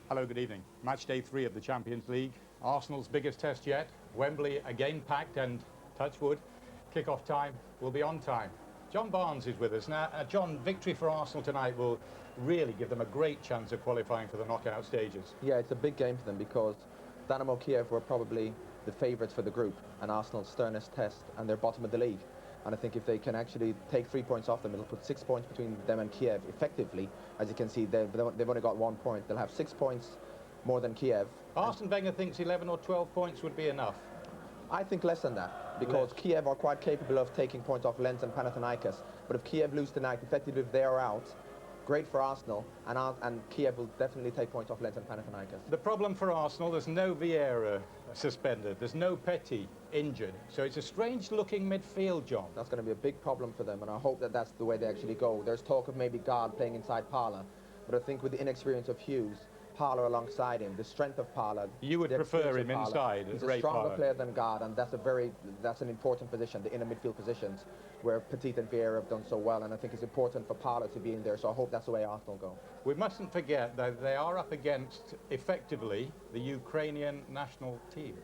Hello, good evening. Match day 3 of the Champions League. Arsenal's biggest test yet. Wembley again packed and, touch wood, kick-off time will be on time. John Barnes is with us. Now, John, victory for Arsenal tonight will really give them a great chance of qualifying for the knockout stages. Yeah, it's a big game for them because Dynamo Kiev were probably the favourites for the group and Arsenal's sternest test, and they're bottom of the league. And I think if they can actually take 3 points off them, it'll put 6 points between them and Kiev. Effectively, as you can see, they've only got 1 point. They'll have 6 points more than Kiev. Arsene Wenger thinks 11 or 12 points would be enough. I think less than that, because Kiev are quite capable of taking points off Lens and Panathinaikos. But if Kiev lose tonight, effectively if they are out, great for Arsenal, and Kiev will definitely take points off Lens and Panathinaikos. The problem for Arsenal, there's no Vieira suspended, there's no Petty injured, so it's a strange-looking midfield, John. That's going to be a big problem for them, and I hope that that's the way they actually go. There's talk of maybe Gard playing inside Parler, but I think with the inexperience of Hughes, Parler alongside him, the strength of Parler. You would prefer him inside. He's a stronger player than Gard, and that's an important position, the inner midfield positions, where Petit and Vieira have done so well, and I think it's important for Parler to be in there, so I hope that's the way Arsenal go. We mustn't forget that they are up against, effectively, the Ukrainian national team.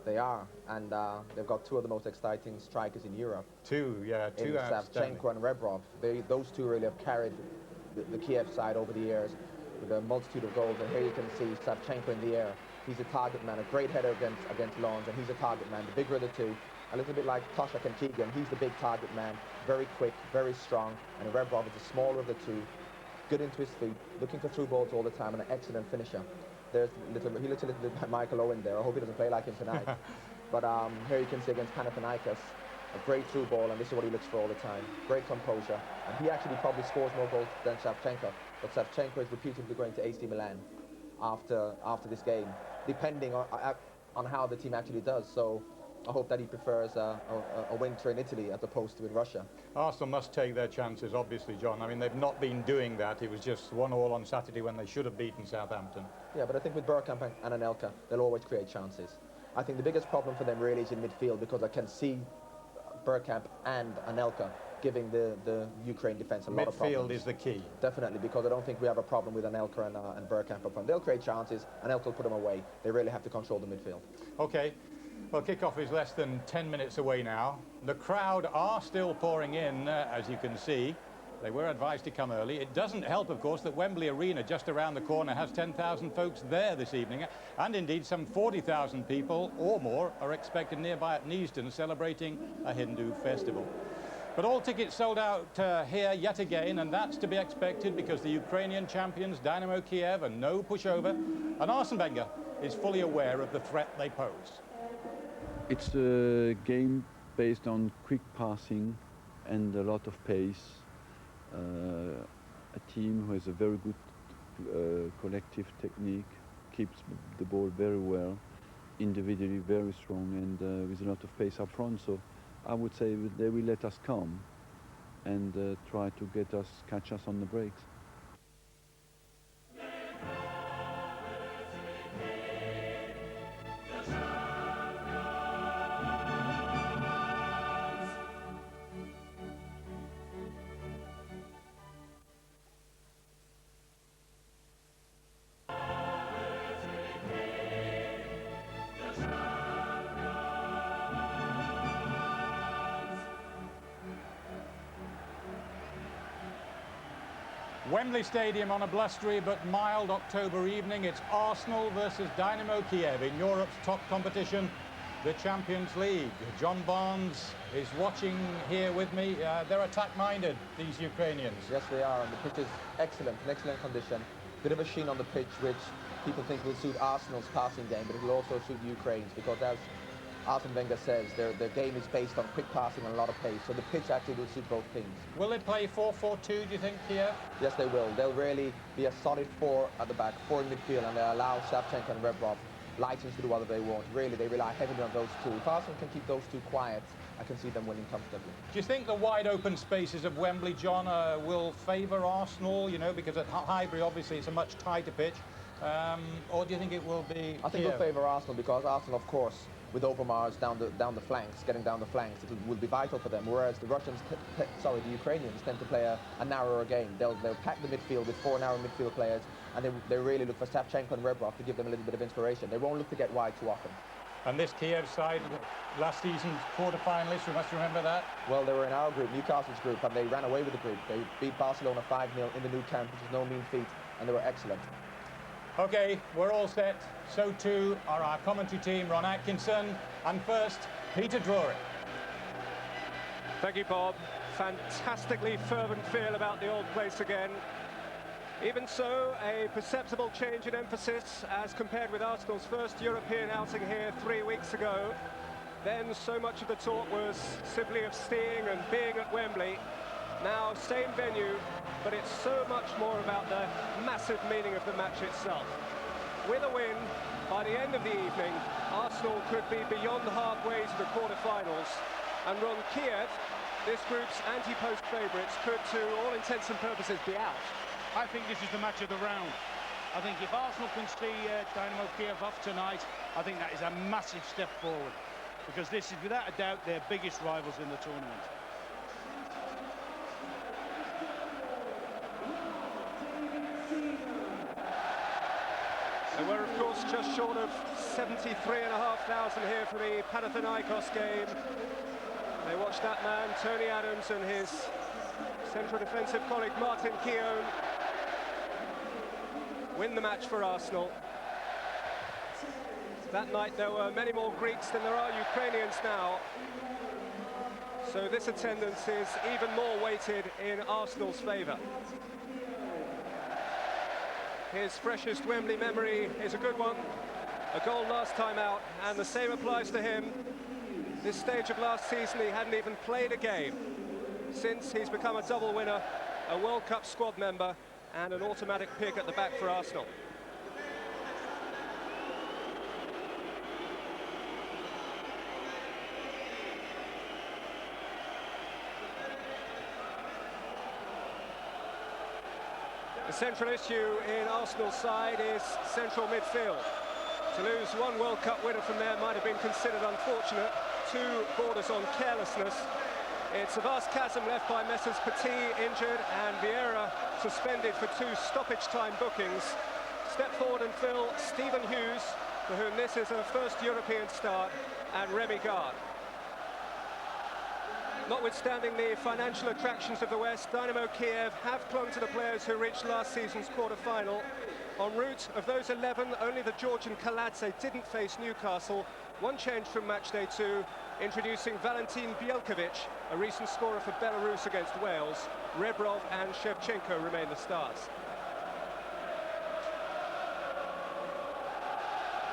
They are, and they've got 2 of the most exciting strikers in Europe. Two Savchenko and Rebrov. Those 2 really have carried the Kiev side over the years with a multitude of goals, and here you can see Savchenko in the air. He's a target man, a great header against Lawns, and he's a target man, the bigger of the 2. A little bit like Toshak and Keegan, he's the big target man, very quick, very strong, and Rebrov is the smaller of the 2, good into his feet, looking for through balls all the time, and an excellent finisher. He looks a little bit like Michael Owen there. I hope he doesn't play like him tonight. But here you can see against Panathinaikos, a great through ball, and this is what he looks for all the time. Great composure, and he actually probably scores more goals than Savchenko. But Savchenko is reputedly going to AC Milan after this game, depending on how the team actually does. So I hope that he prefers a winter in Italy as opposed to in Russia. Arsenal must take their chances, obviously, John. I mean, they've not been doing that. It was just 1-1 on Saturday when they should have beaten Southampton. Yeah, but I think with Bergkamp and Anelka, they'll always create chances. I think the biggest problem for them really is in midfield, because I can see Bergkamp and Anelka giving the Ukraine defence a lot of problems. Midfield is the key. Definitely, because I don't think we have a problem with Anelka and Bergkamp up front. They'll create chances, Anelka will put them away. They really have to control the midfield. OK. Well, kickoff is less than 10 minutes away now. The crowd are still pouring in, as you can see. They were advised to come early. It doesn't help, of course, that Wembley Arena, just around the corner, has 10,000 folks there this evening. And indeed, some 40,000 people or more are expected nearby at Neasden, celebrating a Hindu festival. But all tickets sold out here yet again, and that's to be expected because the Ukrainian champions, Dynamo Kiev, are no pushover. And Arsene Wenger is fully aware of the threat they pose. It's a game based on quick passing and a lot of pace. A team who has a very good collective technique, keeps the ball very well, individually very strong, and with a lot of pace up front. So I would say they will let us come and try to catch us on the breaks. Wembley Stadium on a blustery but mild October evening. It's Arsenal versus Dynamo Kiev in Europe's top competition, the Champions League. John Barnes is watching here with me. They're attack-minded, these Ukrainians. Yes, they are, and the pitch is excellent, in excellent condition. Bit of a sheen on the pitch, which people think will suit Arsenal's passing game, but it will also suit Ukraine's, because as Arsene Wenger says, their game is based on quick passing and a lot of pace, so the pitch actually will suit both teams. Will they play 4-4-2, do you think, Kiev? Yes, they will. They'll really be a solid 4 at the back, 4 in midfield, and they'll allow Savchenko and Rebrov license to do whatever they want. Really, they rely heavily on those 2. If Arsenal can keep those 2 quiet, I can see them winning comfortably. Do you think the wide open spaces of Wembley, John, will favour Arsenal, you know, because at Highbury, obviously, it's a much tighter pitch, or do you think it will be I think it'll favour Arsenal, because Arsenal, of course, with Overmars down the flanks, getting down the flanks, it will be vital for them. Whereas the the Ukrainians tend to play a narrower game. They'll pack the midfield with 4 narrow midfield players, and they really look for Savchenko and Rebrov to give them a little bit of inspiration. They won't look to get wide too often. And this Kiev side, last season's quarter-finalists, we must remember that. Well, they were in our group, Newcastle's group, and they ran away with the group. They beat Barcelona 5-0 in the new camp, which is no mean feat, and they were excellent. OK, we're all set. So too are our commentary team, Ron Atkinson, and first, Peter Drury. Thank you, Bob. Fantastically fervent feel about the old place again. Even so, a perceptible change in emphasis as compared with Arsenal's first European outing here 3 weeks ago. Then so much of the talk was simply of seeing and being at Wembley. Now, same venue, but it's so much more about the massive meaning of the match itself. With a win, by the end of the evening, Arsenal could be beyond halfway to the quarter-finals. And Ron, Kiev, this group's anti-post favourites, could, to all intents and purposes, be out. I think this is the match of the round. I think if Arsenal can see Dynamo Kiev off tonight, I think that is a massive step forward, because this is without a doubt their biggest rivals in the tournament. They were, of course, just short of 73,500 here for the Panathinaikos game. They watched that man, Tony Adams, and his central defensive colleague, Martin Keown, win the match for Arsenal. That night there were many more Greeks than there are Ukrainians now. So this attendance is even more weighted in Arsenal's favour. His freshest Wembley memory is a good one. A goal last time out, and the same applies to him. This stage of last season, he hadn't even played a game. Since he's become a double winner, a World Cup squad member, and an automatic pick at the back for Arsenal. The central issue in Arsenal's side is central midfield. To lose one World Cup winner from there might have been considered unfortunate. Two borders on carelessness. It's a vast chasm left by Messrs Petit, injured, and Vieira suspended for 2 stoppage time bookings. Step forward and fill Stephen Hughes, for whom this is a first European start, and Remy Gard. Notwithstanding the financial attractions of the West, Dynamo Kiev have clung to the players who reached last season's quarter-final. En route, of those 11, only the Georgian Kaladze didn't face Newcastle. One change from matchday 2, introducing Valentin Bielkovic, a recent scorer for Belarus against Wales. Rebrov and Shevchenko remain the stars.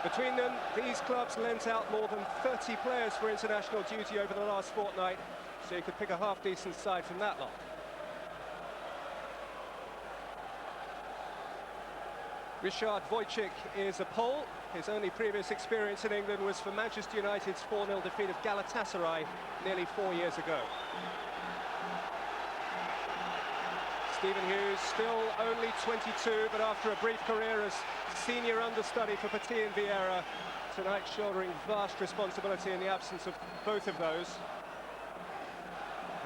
Between them, these clubs lent out more than 30 players for international duty over the last fortnight, so you could pick a half-decent side from that lot. Richard Wojcik is a Pole. His only previous experience in England was for Manchester United's 4-0 defeat of Galatasaray nearly 4 years ago. Stephen Hughes, still only 22, but after a brief career as senior understudy for Petit and Vieira, tonight shouldering vast responsibility in the absence of both of those.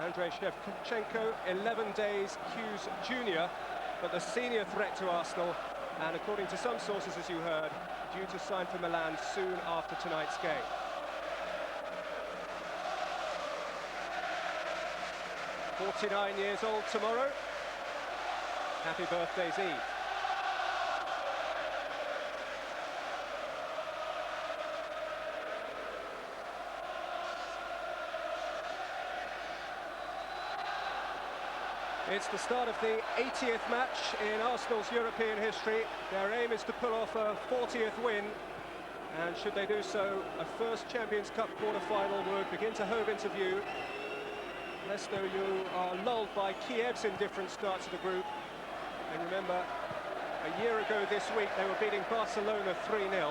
Andrei Shevchenko, 11 days Hughes Jr., but the senior threat to Arsenal, and according to some sources, as you heard, due to sign for Milan soon after tonight's game. "49 years old tomorrow. Happy birthdays, Eve." It's the start of the 80th match in Arsenal's European history. Their aim is to pull off a 40th win, and should they do so, a first Champions Cup quarter-final would begin to hove into view. Less though you are lulled by Kiev's indifferent start to the group. And remember, a year ago this week they were beating Barcelona 3-0.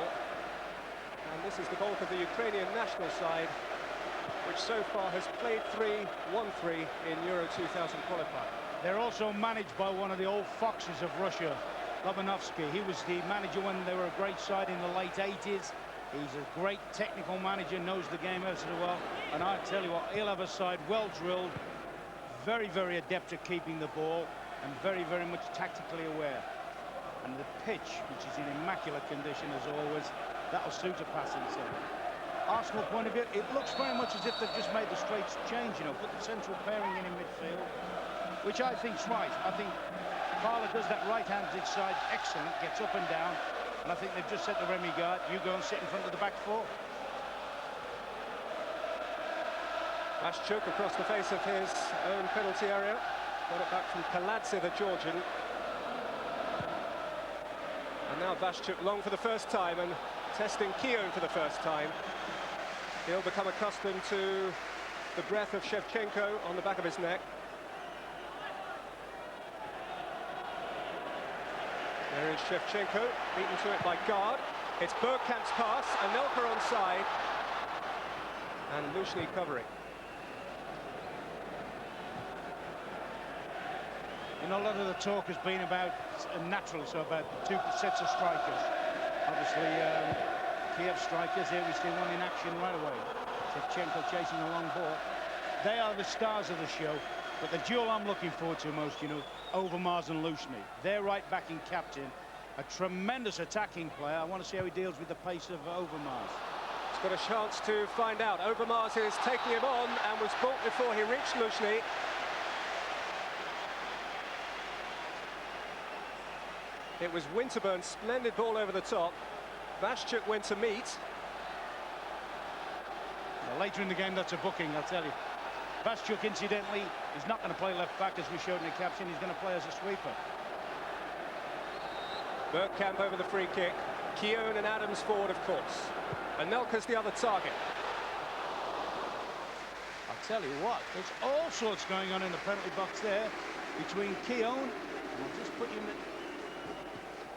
And this is the bulk of the Ukrainian national side, which so far has played 3, won 3 in Euro 2000 qualifying. They're also managed by one of the old foxes of Russia, Lobanovsky. He was the manager when they were a great side in the late 80s. He's a great technical manager, knows the game ever so well. And I tell you what, he'll have a side well drilled, very, very adept at keeping the ball, and very, very much tactically aware. And the pitch, which is in immaculate condition as always, that'll suit a passing zone. Arsenal point of view, it looks very much as if they've just made the straight change, you know, put the central pairing in midfield, which I think's right. I think Parlour does that right-handed side excellent, gets up and down, and I think they've just said to Remy Gard, you go and sit in front of the back four. Vashchuk across the face of his own penalty area. Got it back from Kaladze, the Georgian. And now Vashchuk long for the first time and testing Kiev for the first time. He'll become accustomed to the breath of Shevchenko on the back of his neck. There is Shevchenko, beaten to it by Gard. It's Bergkamp's pass, Anelka onside, and Lushny covering. You know, a lot of the talk has been about natural, so about two sets of strikers. Obviously, Kiev strikers, here we see one in action right away. Shevchenko chasing a long ball. They are the stars of the show, but the duel I'm looking forward to most, you know, Overmars and Lushny. Their right-backing captain, a tremendous attacking player. I want to see how he deals with the pace of Overmars. He's got a chance to find out. Overmars is taking him on and was balked before he reached Lushny. It was Winterburn's splendid ball over the top. Vashchuk went to meet. Well, later in the game, that's a booking, I'll tell you. Vashchuk, incidentally, is not going to play left back, as we showed in the caption. He's going to play as a sweeper. Bergkamp over the free kick. Keown and Adams forward, of course. Anelka's the other target. I'll tell you what, there's all sorts going on in the penalty box there between Keown, and I'll just put you in the,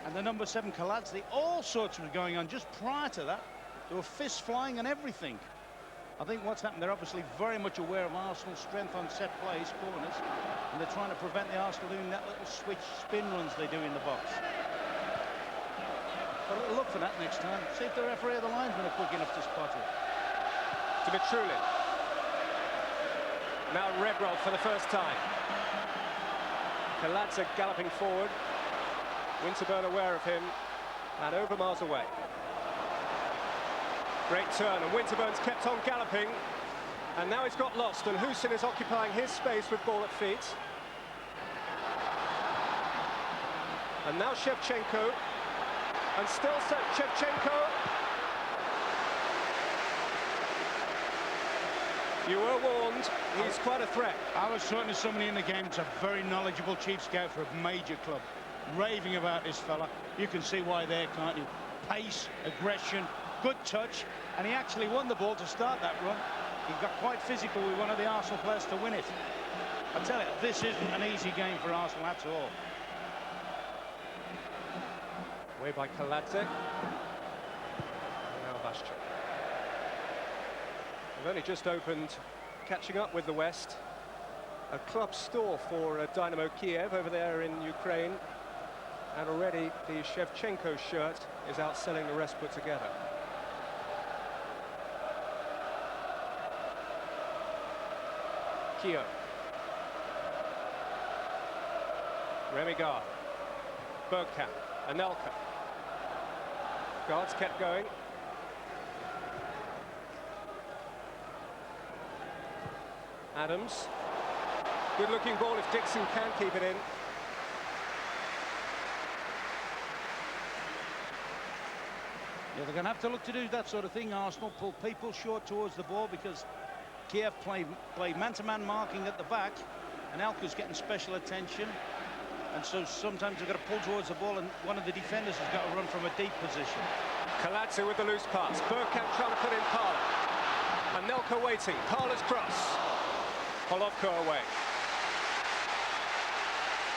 and the number 7 Kaladze. All sorts were going on just prior to that. There were fists flying and everything. I think what's happened, they're obviously very much aware of Arsenal's strength on set plays, corners, and they're trying to prevent the Arsenal doing that little switch spin runs they do in the box. But a little look for that next time. See if the referee or the linesman are quick enough to spot it. To Mitrulin. Now Rebrov for the first time. Kaladze galloping forward. Winterburn aware of him, and Overmars away. Great turn, and Winterburn's kept on galloping, and now he's got lost, and Husin is occupying his space with ball at feet. And now Shevchenko, and still Shevchenko. You were warned, he's quite a threat. I was talking to somebody in the game, it's a very knowledgeable chief scout for a major club, raving about this fella. You can see why there, can't you? Pace, aggression, good touch, and he actually won the ball to start that run. He got quite physical with one of the Arsenal players to win it. I tell you, this isn't an easy game for Arsenal at all. Away by Kaladze. Now Vashchuk. We've only just opened, catching up with the West, a club store for Dynamo Kiev over there in Ukraine. And already the Shevchenko shirt is outselling the rest put together. Kiev. Remy Gard. Bergkamp. Anelka. Gard's kept going. Adams. Good looking ball if Dixon can keep it in. Yeah, they're going to have to look to do that sort of thing, Arsenal. Pull people short towards the ball, because Kiev played man-to-man marking at the back, and Elka's getting special attention. And so sometimes they've got to pull towards the ball, and one of the defenders has got to run from a deep position. Kaladze with the loose pass. Bergkamp trying to put in Parlour. Anelka waiting. Parlour's cross. Polovko away.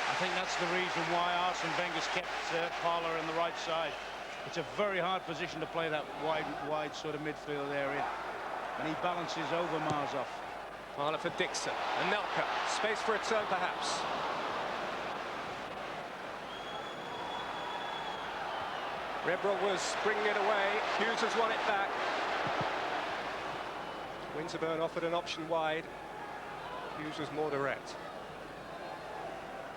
I think that's the reason why Arsene Wenger's kept Parlour on the right side. It's a very hard position to play that wide sort of midfield area. And he balances Overmars off. Parlour for Dixon. Anelka. Space for a turn, perhaps. Rebrov was bringing it away. Hughes has won it back. Winterburn offered an option wide. Hughes was more direct.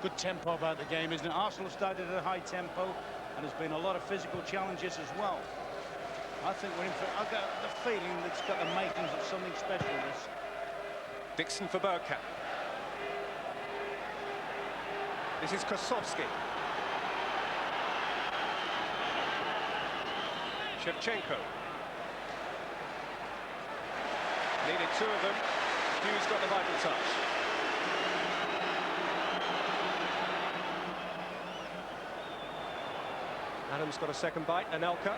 good tempo about the game, isn't it? Arsenal have started at a high tempo, and there's been a lot of physical challenges as well. I think we're in for, I've got the feeling that it's got the makings of something special, this. Dixon for Bergkamp. This is Kosowski. Shevchenko. Needed two of them. Hughes got the vital touch. Adams got a second bite. Anelka.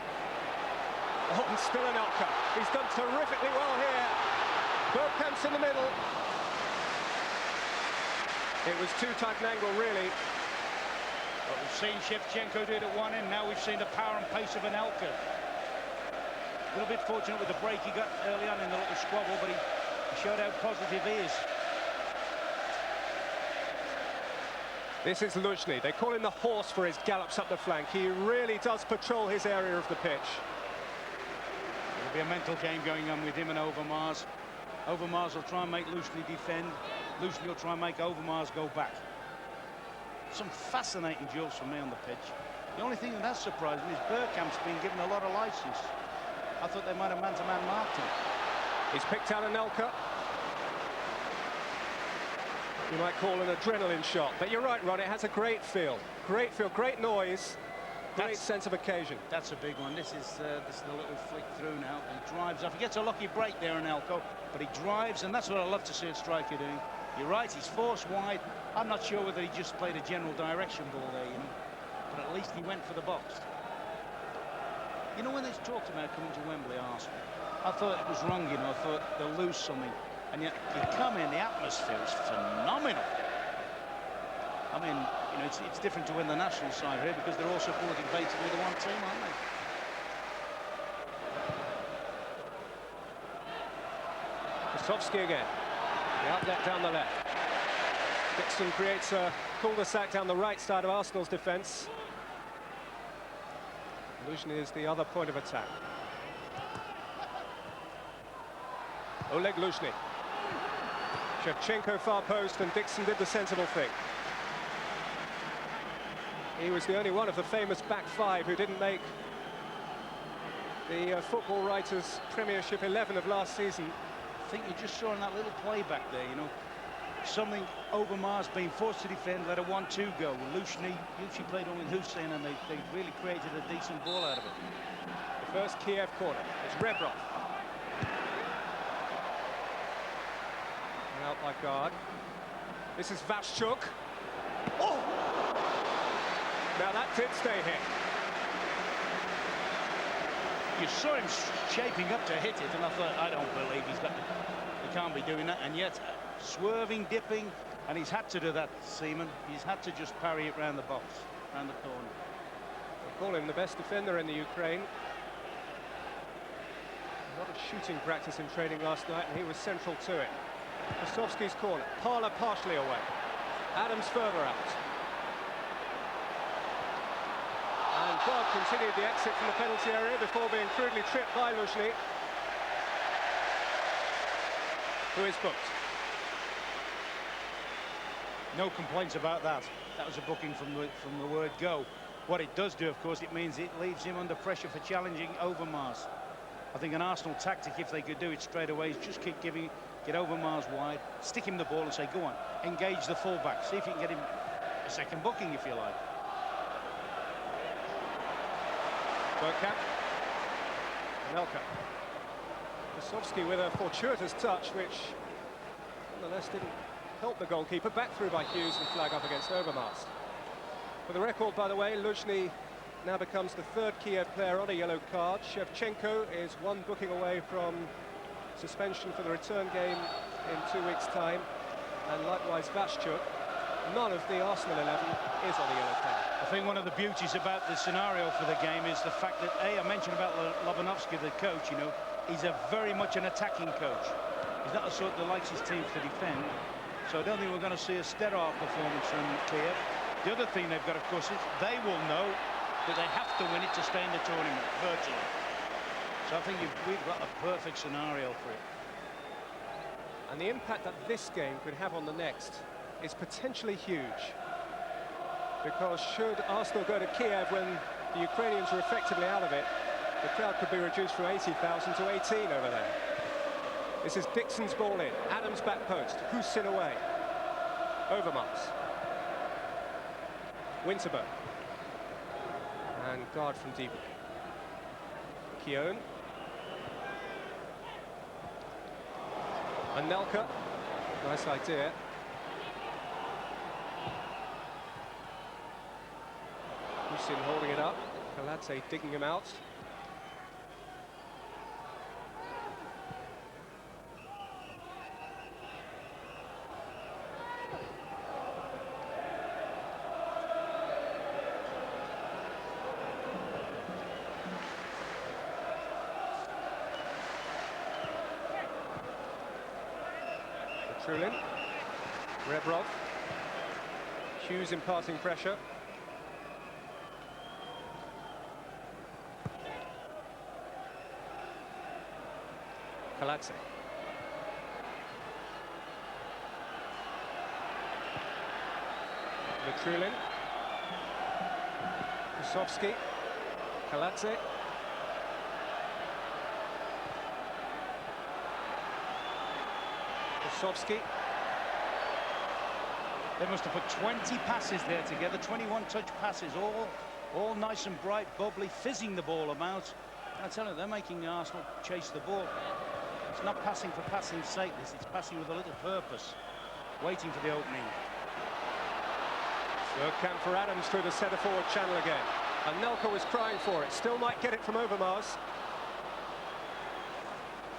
Oh, and still Anelka. He's done terrifically well here. Bergkamp's in the middle. It was too tight an angle, really. Well, we've seen Shevchenko do it at one end. Now we've seen the power and pace of Anelka. A little bit fortunate with the break he got early on in the little squabble, but he showed how positive he is. This is Luzhny. They call him the horse for his gallops up the flank. He really does patrol his area of the pitch. There'll be a mental game going on with him and Overmars. Overmars will try and make Luzhny defend. Luzhny will try and make Overmars go back. Some fascinating duels for me on the pitch. The only thing that surprised me is Bergkamp's been given a lot of license. I thought they might have man-to-man marked him. He's picked out Anelka. You might call an adrenaline shot, but you're right, Ron, it has a great feel, great noise, great sense of occasion. That's a big one. This is the little flick through now. He drives off. He gets a lucky break there, Anelka, but he drives, and that's what I love to see a striker doing. You're right, he's forced wide. I'm not sure whether he just played a general direction ball there, you know, but at least he went for the box. You know, when they talked about coming to Wembley, Arsenal, I thought it was wrong, you know, I thought they'll lose something. And yet, you come in, the atmosphere is phenomenal. I mean, you know, it's different to win the national side here because they're all supporting basically the one team, aren't they? Kosowski again. The outlet down the left. Dixon creates a cul-de-sac down the right side of Arsenal's defence. Luzhny is the other point of attack. Oleg Luzhny. Shevchenko far post, and Dixon did the sensible thing. He was the only one of the famous back five who didn't make the Football Writers Premiership 11 of last season. I think you just saw in that little play back there, you know, something Overmars being forced to defend, let a 1-2 go. Luzhny played on with Hussein, and they really created a decent ball out of it. The first Kiev corner. It's Rebrov. Out by guard. This is Vashchuk. Oh! Now that did stay here. You saw him shaping up to hit it, and I thought, I don't believe he can't be doing that. And yet, swerving, dipping, and he's had to do that, Seaman. He's had to just parry it round the box, round the corner. They call him the best defender in the Ukraine. A lot of shooting practice in training last night, and he was central to it. Kosowski's corner. Parla partially away. Adams further out. And God continued the exit from the penalty area before being crudely tripped by Luzhny, who is booked. No complaints about that. That was a booking from the word go. What it does do, of course, it means it leaves him under pressure for challenging Overmars. I think an Arsenal tactic, if they could do it straight away, is just keep giving. Get Overmars wide, stick him the ball and say, go on, engage the fullback. See if you can get him a second booking, if you like. Bergkamp. Anelka. Kosowski with a fortuitous touch, which nonetheless didn't help the goalkeeper. Back through by Hughes and flag up against Overmars. For the record, by the way, Luzhny now becomes the third Kiev player on a yellow card. Shevchenko is one booking away from suspension for the return game in 2 weeks' time, and likewise Vashchuk. None of the Arsenal 11 is on a yellow card. I think one of the beauties about the scenario for the game is the fact that, I mentioned about Lobanovsky, the coach, you know, he's very much an attacking coach. He's not the sort that likes his teams to defend, so I don't think we're going to see a sterile performance from Kiev. The other thing they've got, of course, is they will know that they have to win it to stay in the tournament, virtually. So I think we've got a perfect scenario for it. And the impact that this game could have on the next is potentially huge. because should Arsenal go to Kiev when the Ukrainians are effectively out of it, the crowd could be reduced from 80,000 to 18 over there. This is Dixon's ball in, Adams back post, Husin away, Overmars, Winterburn, and guard from deep. Keown, Anelka, nice idea. Husin holding it up, Kaladze digging him out. Trulin, Rebrov, Hughes imparting pressure. Kaladze. Trulin, Kusovski, Kaladze. Kusovski. They must have put 20 passes there together, 21 touch passes, all nice and bright, bubbly, fizzing the ball about. I tell you, they're making the Arsenal chase the ball. It's not passing for passing's sake, it's passing with a little purpose, waiting for the opening. Camp for Adams through the centre-forward channel again. And Anelka was crying for it, still might get it from Overmars.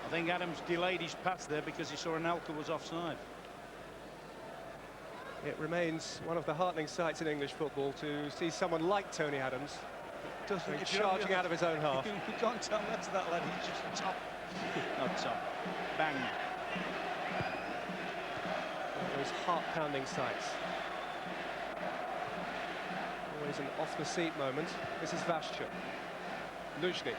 I think Adams delayed his pass there because he saw Anelka was offside. It remains one of the heartening sights in English football to see someone like Tony Adams charging out of his own half. You can't tell that to that lad, he's just top. Not top. Bang. Those heart-pounding sights. Always an off-the-seat moment. This is Vashchuk. Luzhny.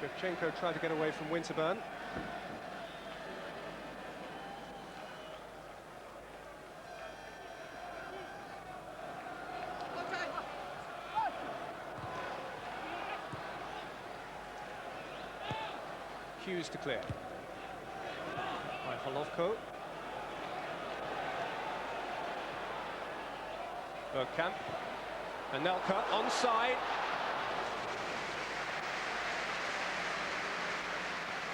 Shevchenko tried to get away from Winterburn. Hughes to clear. By Holovko. Bergkamp. Anelka onside.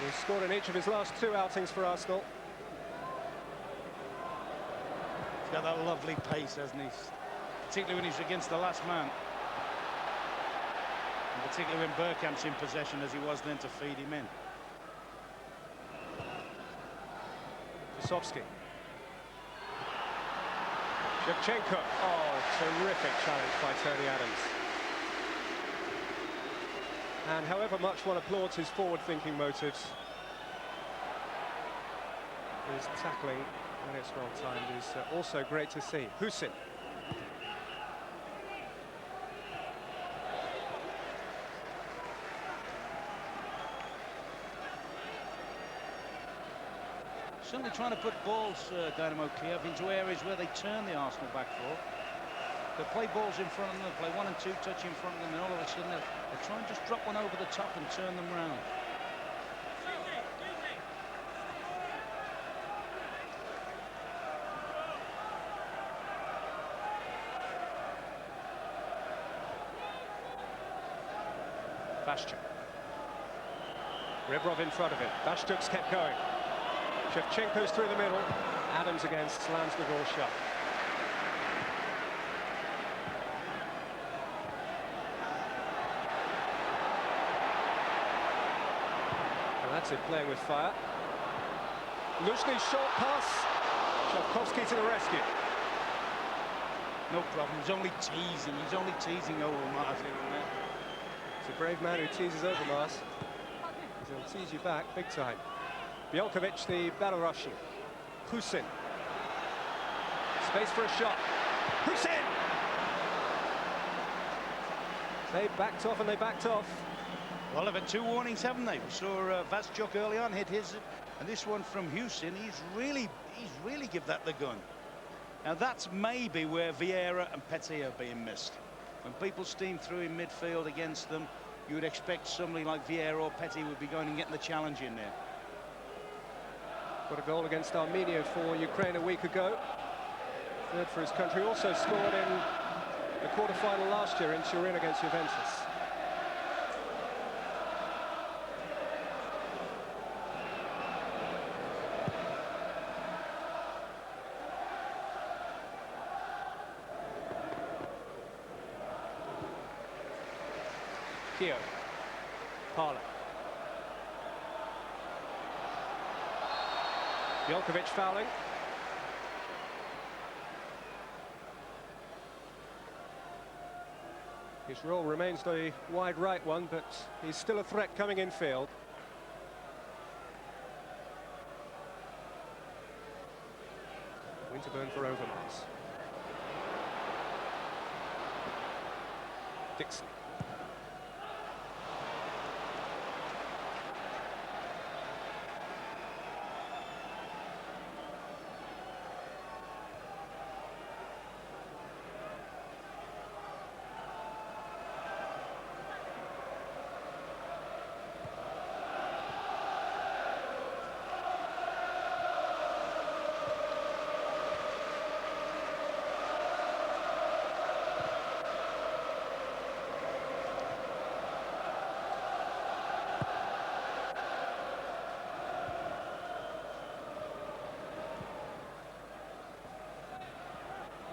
He's scored in each of his last 2 outings for Arsenal. He's got that lovely pace, hasn't he? Particularly when he's against the last man. And particularly when Bergkamp's in possession, as he was then, to feed him in. Kusovski. Shevchenko. Oh, terrific challenge by Tony Adams. And however much one applauds his forward-thinking motives, his tackling, when it's well-timed, is also great to see. Husin. Certainly trying to put balls, Dynamo Kiev, into areas where they turn the Arsenal back four. They play balls in front of them, they play 1 and 2 touch in front of them, and all of a sudden they try and just drop one over the top and turn them round. Vashchuk. Rebrov in front of him. Vashchuk's kept going. Shevchenko's through the middle. Adams again slams the door shut. And that's it, playing with fire. Luzhny's short pass. Shavkovsky to the rescue. No problem, he's only teasing Overmars in there. It's a brave man who teases Overmars. He'll tease you back big time. Bjelkovic, the Belarusian. Husin. Space for a shot. Husin! They backed off and they backed off. Well, they've had 2 warnings, haven't they? We saw Vashchuk early on hit his, and this one from Husin. He's really give that the gun. Now that's maybe where Vieira and Petit are being missed. When people steam through in midfield against them, you would expect somebody like Vieira or Petit would be going and getting the challenge in there. Got a goal against Armenia for Ukraine a week ago. Third for his country. Also scored in the quarter-final last year in Turin against Juventus. Kiev. Parla. Jelkovic fouling. His role remains the wide right one, but he's still a threat coming in field. Winterburn for Overmars. Dixon.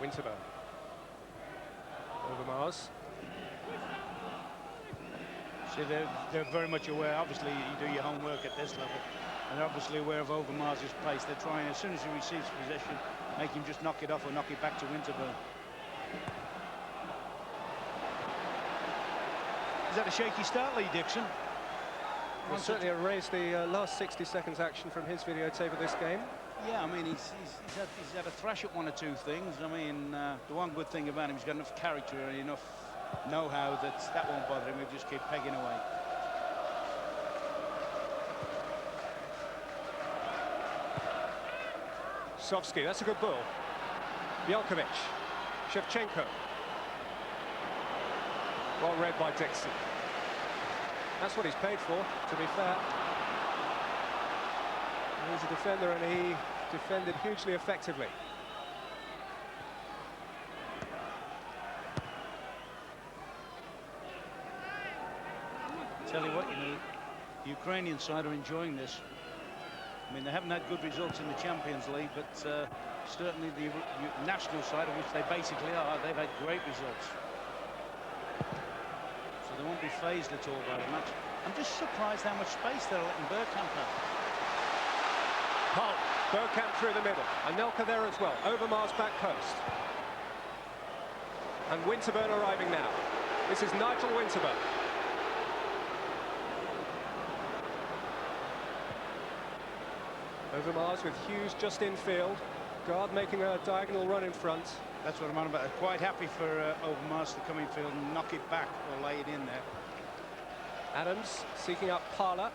Winterburn. Overmars. See, they're very much aware. Obviously, you do your homework at this level, and they're obviously aware of Overmars' pace. They're trying, as soon as he receives possession, make him just knock it off or knock it back to Winterburn. Is that a shaky start, Lee Dixon? Well, certainly erased the last 60 seconds action from his videotape of this game. Yeah, I mean, he's had a thrash at one or two things. I mean, the one good thing about him, he's got enough character and enough know-how that won't bother him. He'll just keep pegging away. Sovsky, that's a good ball. Jelkovic. Shevchenko. Well read by Dixon. That's what he's paid for, to be fair. He's a defender and he defended hugely effectively. Tell you what, you know, the Ukrainian side are enjoying this. I mean, they haven't had good results in the Champions League, but certainly the national side, of which they basically are, they've had great results. So they won't be phased at all by the match. I'm just surprised how much space they're letting Bergkamp have. Paul, Bergkamp through the middle. Anelka there as well. Overmars back post. And Winterburn arriving now. This is Nigel Winterburn. Overmars with Hughes just in field. Guard making a diagonal run in front. That's what I'm on about. Quite happy for Overmars to come in field and knock it back or lay it in there. Adams seeking up Parla.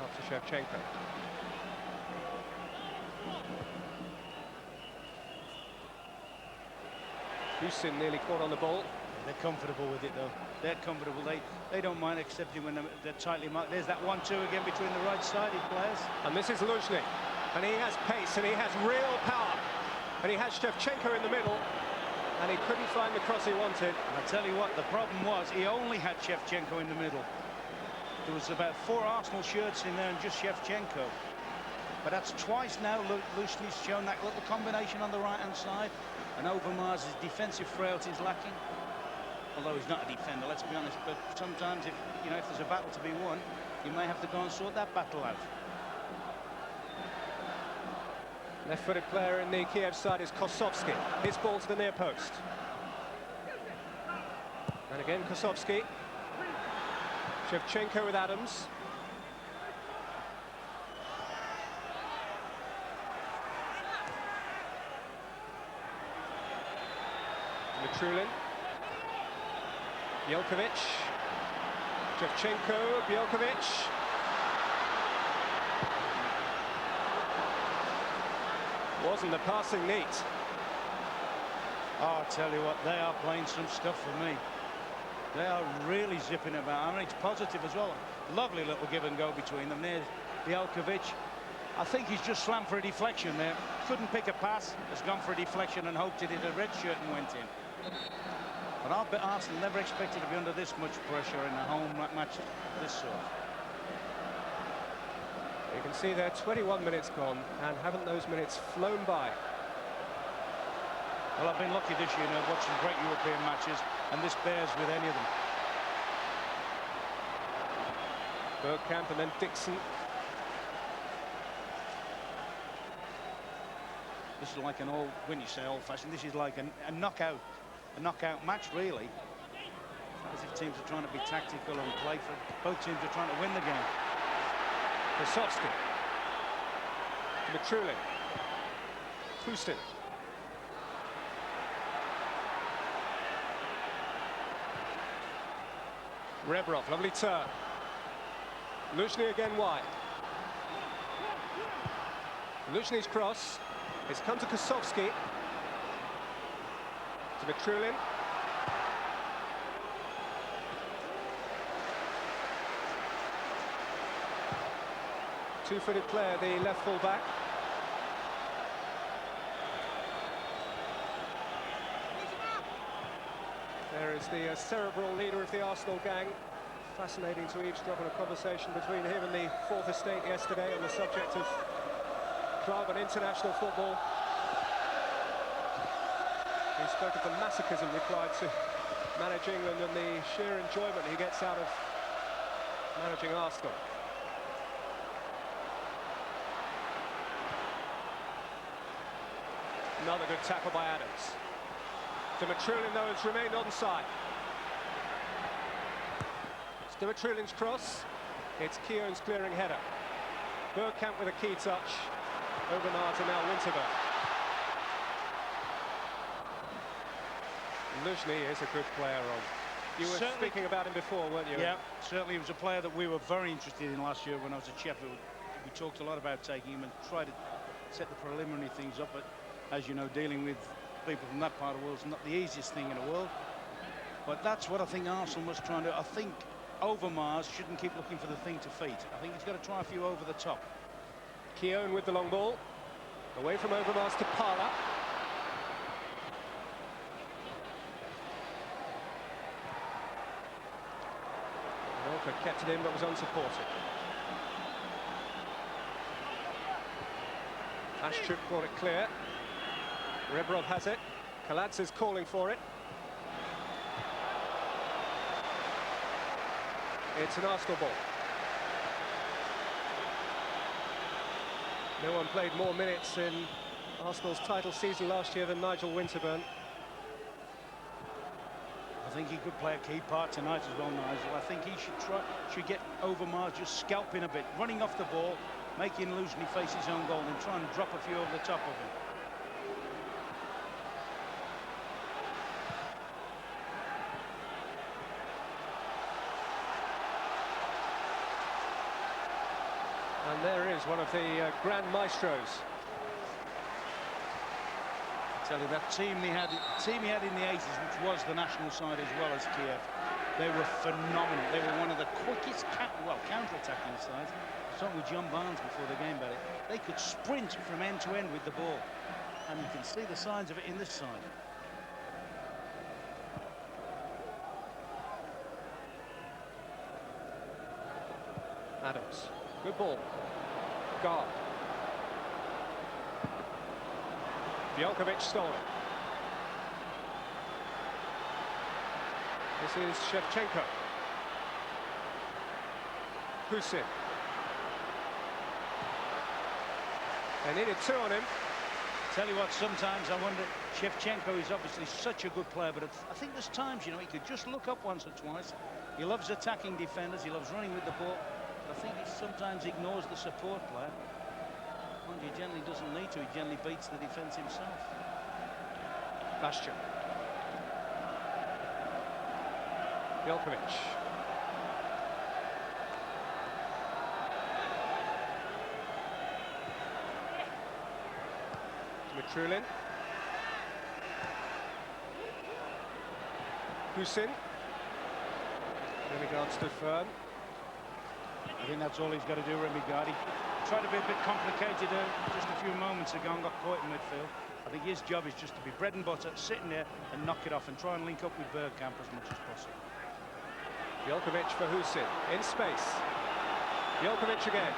Up to Shevchenko. Husin nearly caught on the ball. They're comfortable with it, though. They're comfortable. They don't mind accepting when they're tightly marked. There's that 1-2 again between the right-sided players. And this is Luzhny. And he has pace and he has real power. And he has Shevchenko in the middle. And he couldn't find the cross he wanted. And I tell you what, the problem was he only had Shevchenko in the middle. There was about 4 Arsenal shirts in there and just Shevchenko. But that's twice now Luzhny's shown that little combination on the right-hand side. And Overmars' defensive frailty is lacking. Although he's not a defender, let's be honest. But sometimes, if there's a battle to be won, you may have to go and sort that battle out. Left-footed player in the Kiev side is Kosovsky. His ball to the near post. And again, Kosovsky. Shevchenko with Adams. Mitrulin. Jelkovic. Shevchenko, Jelkovic. Wasn't the passing neat? Oh, I tell you what, they are playing some stuff for me. They are really zipping about. I mean, it's positive as well. Lovely little give and go between them. There's Bielkovic. I think he's just slammed for a deflection there. Couldn't pick a pass. Has gone for a deflection and hoped it hit a red shirt and went in. But I'll bet Arsenal never expected to be under this much pressure in a home match of this sort. You can see there 21 minutes gone, and haven't those minutes flown by? Well, I've been lucky this year, watching great European matches, and this bears with any of them. Bergkamp and then Dixon. This is like an old, when you say old-fashioned, this is like a knockout match, really. As if teams are trying to be tactical and play for. Both teams are trying to win the game. Kosowski. Mitrulin. Pustin. Rebrov, lovely turn. Luzhny again wide. Luzhny's cross. It's come to Kosowski. To Mitrulin. Two-footed player, the left full-back. There is the cerebral leader of the Arsenal gang. Fascinating to eavesdrop on a conversation between him and the Fourth Estate yesterday on the subject of club and international football. He spoke of the masochism required to manage England and the sheer enjoyment he gets out of managing Arsenal. Another good tackle by Adams. To Mitrulin, though, has remained onside. It's Mitrilin's cross. It's Keown's clearing header. Bergkamp with a key touch. Overmars and now Winterberg. Luzhny is a good player, Rob. You were speaking about him before, weren't you? Yeah, certainly he was a player that we were very interested in last year when I was at Sheffield. We talked a lot about taking him and tried to set the preliminary things up, but as you know, dealing with people from that part of the world is not the easiest thing in the world. But that's what I think Arsenal must try and do. I think Overmars shouldn't keep looking for the thing to feet. I think he's got to try a few over the top. Keown with the long ball. Away from Overmars to Parla. Walker kept it in but was unsupported. Ashchuk brought it clear. Rebrov has it. Kaladze is calling for it. It's an Arsenal ball. No one played more minutes in Arsenal's title season last year than Nigel Winterburn. I think he could play a key part tonight as well, Nigel. I think he should get Overmars just scalping a bit, running off the ball, making Luzhny face his own goal and try and drop a few over the top of him. And there is one of the grand maestros. I tell you, that team he had in the 80s, which was the national side as well as Kiev, they were phenomenal. They were one of the quickest counter-attacking sides. I was talking with John Barnes before the game about it. They could sprint from end to end with the ball, and you can see the signs of it in this side. Adams, good ball. Guard. Bielkovic stole it. This is Shevchenko. Pustin. They needed two on him. Tell you what, sometimes I wonder, Shevchenko is obviously such a good player, but I think there's times, you know, he could just look up once or twice. He loves attacking defenders, he loves running with the ball. But I think he sometimes ignores the support player. And he generally doesn't need to, he generally beats the defence himself. Bastion. Bielkovic. Mitrulin. Husin. Remigard stood firm. I think that's all he's got to do, Remigard. He tried to be a bit complicated just a few moments ago and got caught in midfield. I think his job is just to be bread and butter, sitting there and knock it off and try and link up with Bergkamp as much as possible. Jelkovic for Husin, in space. Jelkovic again.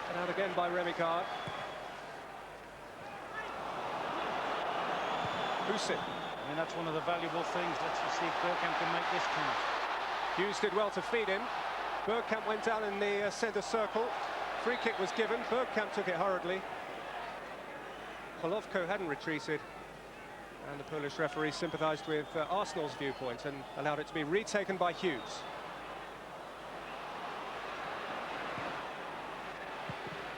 And out again by Remigard. Husin. I mean, that's one of the valuable things. Let's just see if Bergkamp can make this count. Hughes did well to feed him. Bergkamp went down in the centre circle. Free kick was given. Bergkamp took it hurriedly. Polovko hadn't retreated. And the Polish referee sympathised with Arsenal's viewpoint and allowed it to be retaken by Hughes.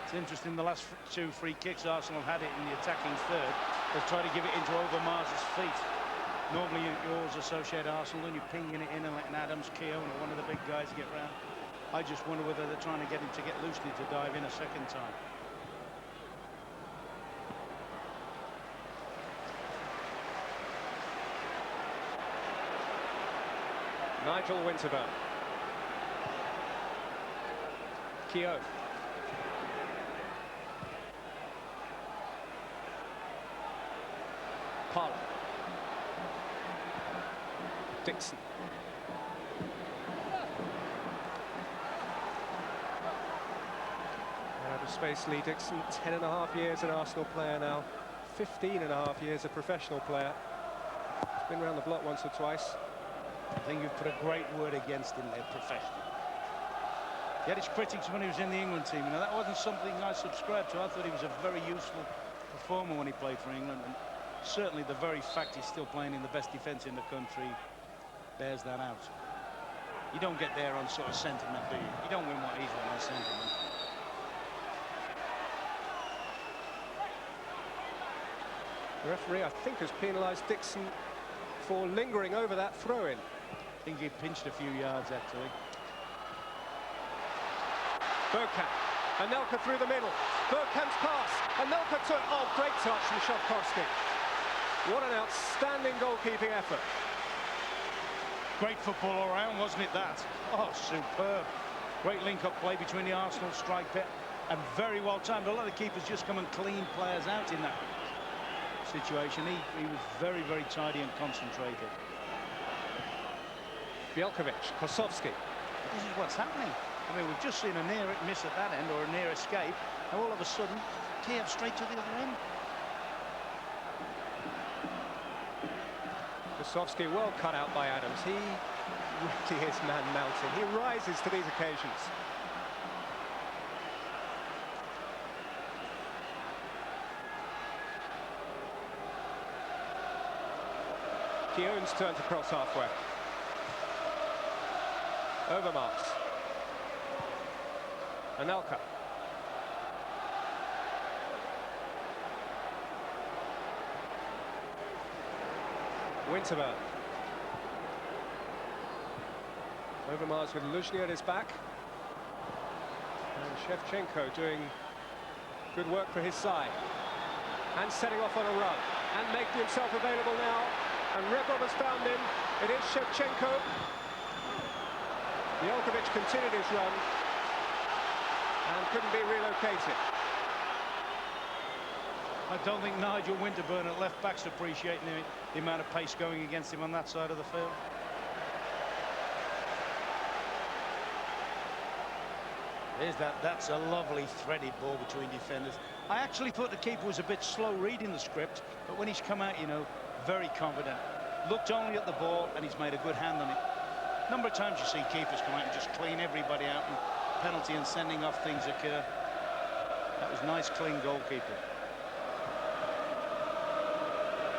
It's interesting, the last two free kicks Arsenal have had it in the attacking third. They've tried to give it into Overmars' feet. Normally you always associate Arsenal and you're pinging it in and letting Adams, Keown or one of the big guys get round. I just wonder whether they're trying to get him to get loosely to dive in a second time. Nigel Winterburn. Keown. Parlour. Dixon. Out of space, Lee Dixon, 10.5 years an Arsenal player now, 15.5 years a professional player. He's been around the block once or twice. I think you've put a great word against him there, professional. He had his critics when he was in the England team. Now, that wasn't something I subscribed to. I thought he was a very useful performer when he played for England. And certainly the very fact he's still playing in the best defence in the country bears that out. You don't get there on sort of sentiment, do you? You don't win what he's won on sentiment. The referee, I think, has penalised Dixon for lingering over that throw-in. I think he pinched a few yards, actually. Bergkamp. Anelka through the middle. Bergkamp's pass. Anelka took... Oh, great touch from Shodkowski. What an outstanding goalkeeping effort. Great football all around, wasn't it, that? Oh, superb. Great link-up play between the Arsenal strike bit and very well timed. A lot of keepers just come and clean players out in that situation. He was very, very tidy and concentrated. Jelkovic, Kosowski. This is what's happening. I mean, we've just seen a near miss at that end, or a near escape. Now, all of a sudden, Kiev straight to the other end. Kosowski well cut out by Adams. He really is man-mounted. He rises to these occasions. Keown's turn to cross halfway. Overmars. Anelka. Winterburn. Overmars with Luzhny at his back. And Shevchenko doing good work for his side. And setting off on a run. And making himself available now. And Rebrov has found him. It is Shevchenko. Jelkovic continued his run and couldn't be relocated. I don't think Nigel Winterburn at left back's appreciating the amount of pace going against him on that side of the field. There's that's a lovely threaded ball between defenders. I actually thought the keeper was a bit slow reading the script, but when he's come out, you know, very confident. Looked only at the ball and he's made a good hand on it. A number of times you see keepers come out and just clean everybody out, and penalty and sending off things occur. That was nice, clean goalkeeping.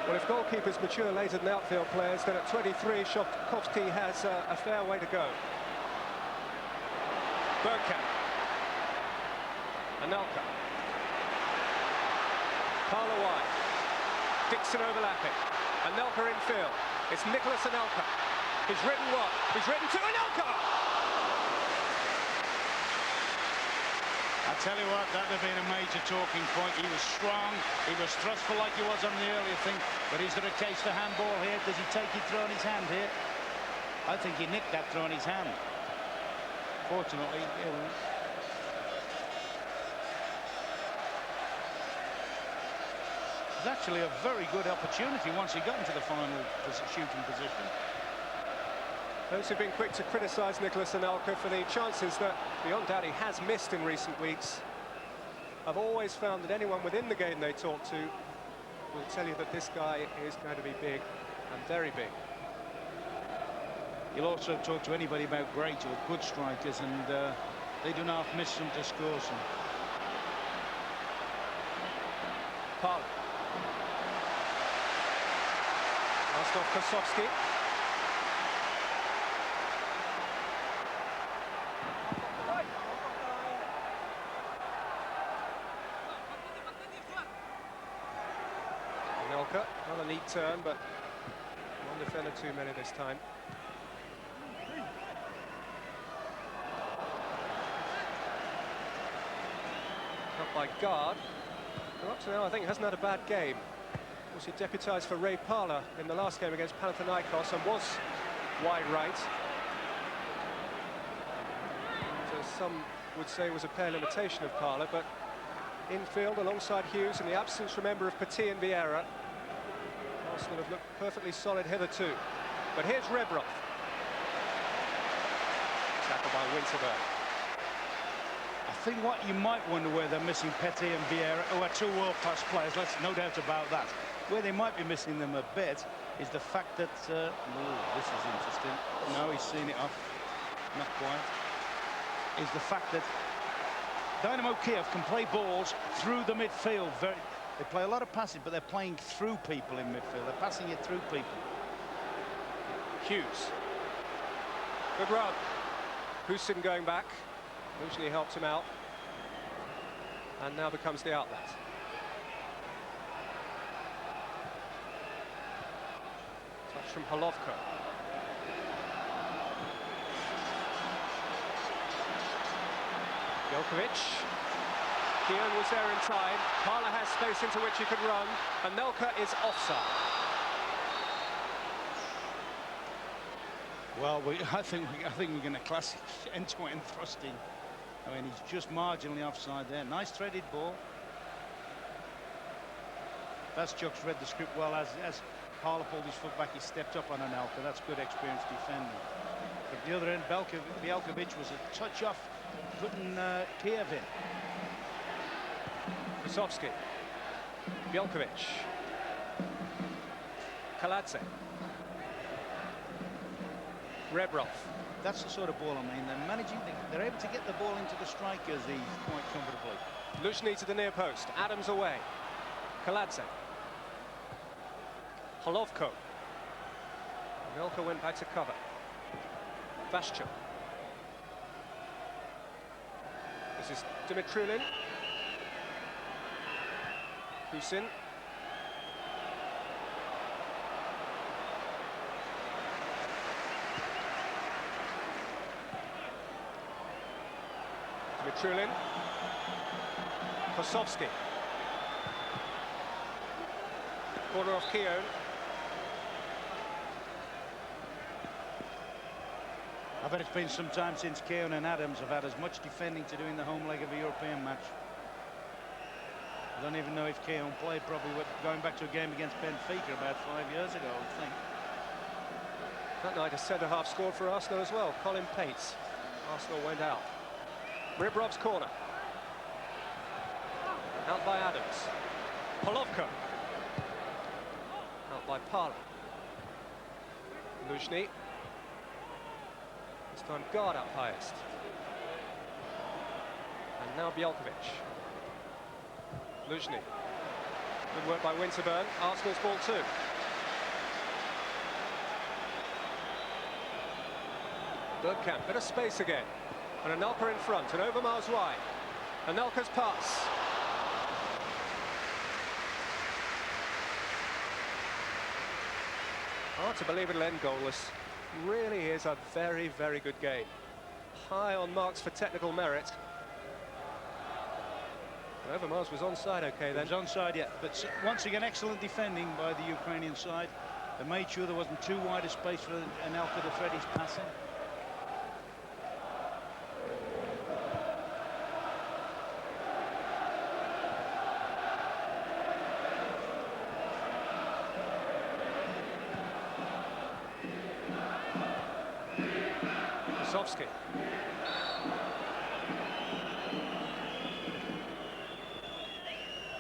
Well, if goalkeepers mature later than outfield players, then at 23, Shodkowski has a fair way to go. Bergkamp. Anelka. Parlour wide. Dixon overlapping. Anelka in field. It's Nicholas Anelka. He's ridden one. He's ridden two. Anelka! I I tell you what, that would have been a major talking point. He was strong, he was thrustful like he was on the earlier thing, but is there a case for handball here? Does he take it throw in his hand here? I think he nicked that throw in his hand. Fortunately, it was actually a very good opportunity once he got into the final shooting position. Those who've been quick to criticise Nicolas Anelka for the chances that beyond doubt he has missed in recent weeks have always found that anyone within the game they talk to will tell you that this guy is going to be big and very big. You'll also talk to anybody about great or good strikers, and they do not miss some to score some. Parla. Last off Kosovsky. Anelka, not a neat turn, but one defender too many this time. Up by Guard. Who up to now I think hasn't had a bad game. Of course, he deputised for Ray Parla in the last game against Panathinaikos and was wide right. So some would say was a pale imitation of Parla, but infield alongside Hughes in the absence, remember, of Petit and Vieira. Arsenal have looked perfectly solid hitherto. But here's Rebrov. Tackled by Winterberg. I think what you might wonder where they're missing Petit and Vieira, who are two world-class players, there's no doubt about that. Where they might be missing them a bit is the fact that... oh, this is interesting. No, he's seen it off. Not quite. Is the fact that Dynamo Kiev can play balls through the midfield. They play a lot of passes, but they're playing through people in midfield. They're passing it through people. Hughes. Good run. Husin going back. Usually helped him out. And now becomes the outlet. Touch from Holovko. Djokovic. Keown was there in time. Parla has space into which he could run. Anelka is offside. Well, I think we're going to classic end-to-end thrusting. I mean, he's just marginally offside there. Nice threaded ball. Vasyuk's read the script well. As Parla pulled his foot back, he stepped up on Anelka. That's good experience defending. But at the other end, Bielkovic was a touch off putting Kiev in. Kosovsky. Bielkovic. Kaladze. Rebrov. That's the sort of ball I mean. They're managing. They're able to get the ball into the strikers quite comfortably. Luzhny to the near post. Adams away. Kaladze. Holovko. Anelka went back to cover. Vasyuk. This is Dimitriulin. Husin. Dimitriulin. Kosovsky. Corner off Keown. I bet it's been some time since Keown and Adams have had as much defending to do in the home leg of a European match. I don't even know if Keown played, probably going back to a game against Benfica about 5 years ago, I would think. That night a centre-half scored for Arsenal as well, Colin Pates. Arsenal went out. Rebrov's corner. Out by Adams. Holovko. Out by Parla. Luzhny. This time Guard up highest. And now Bielkovic. Luzhny. Good work by Winterburn. Arsenal's ball too. Bergkamp, bit of space again. And Anelka in front, and Overmars wide. Anelka's pass. Hard to believe it'll end goalless. Really is a very, very good game. High on marks for technical merit. Overmars was onside, okay, then. It was onside, yeah. But once again, excellent defending by the Ukrainian side. They made sure there wasn't too wide a space for Anelka to thread his passing. Kosovsky.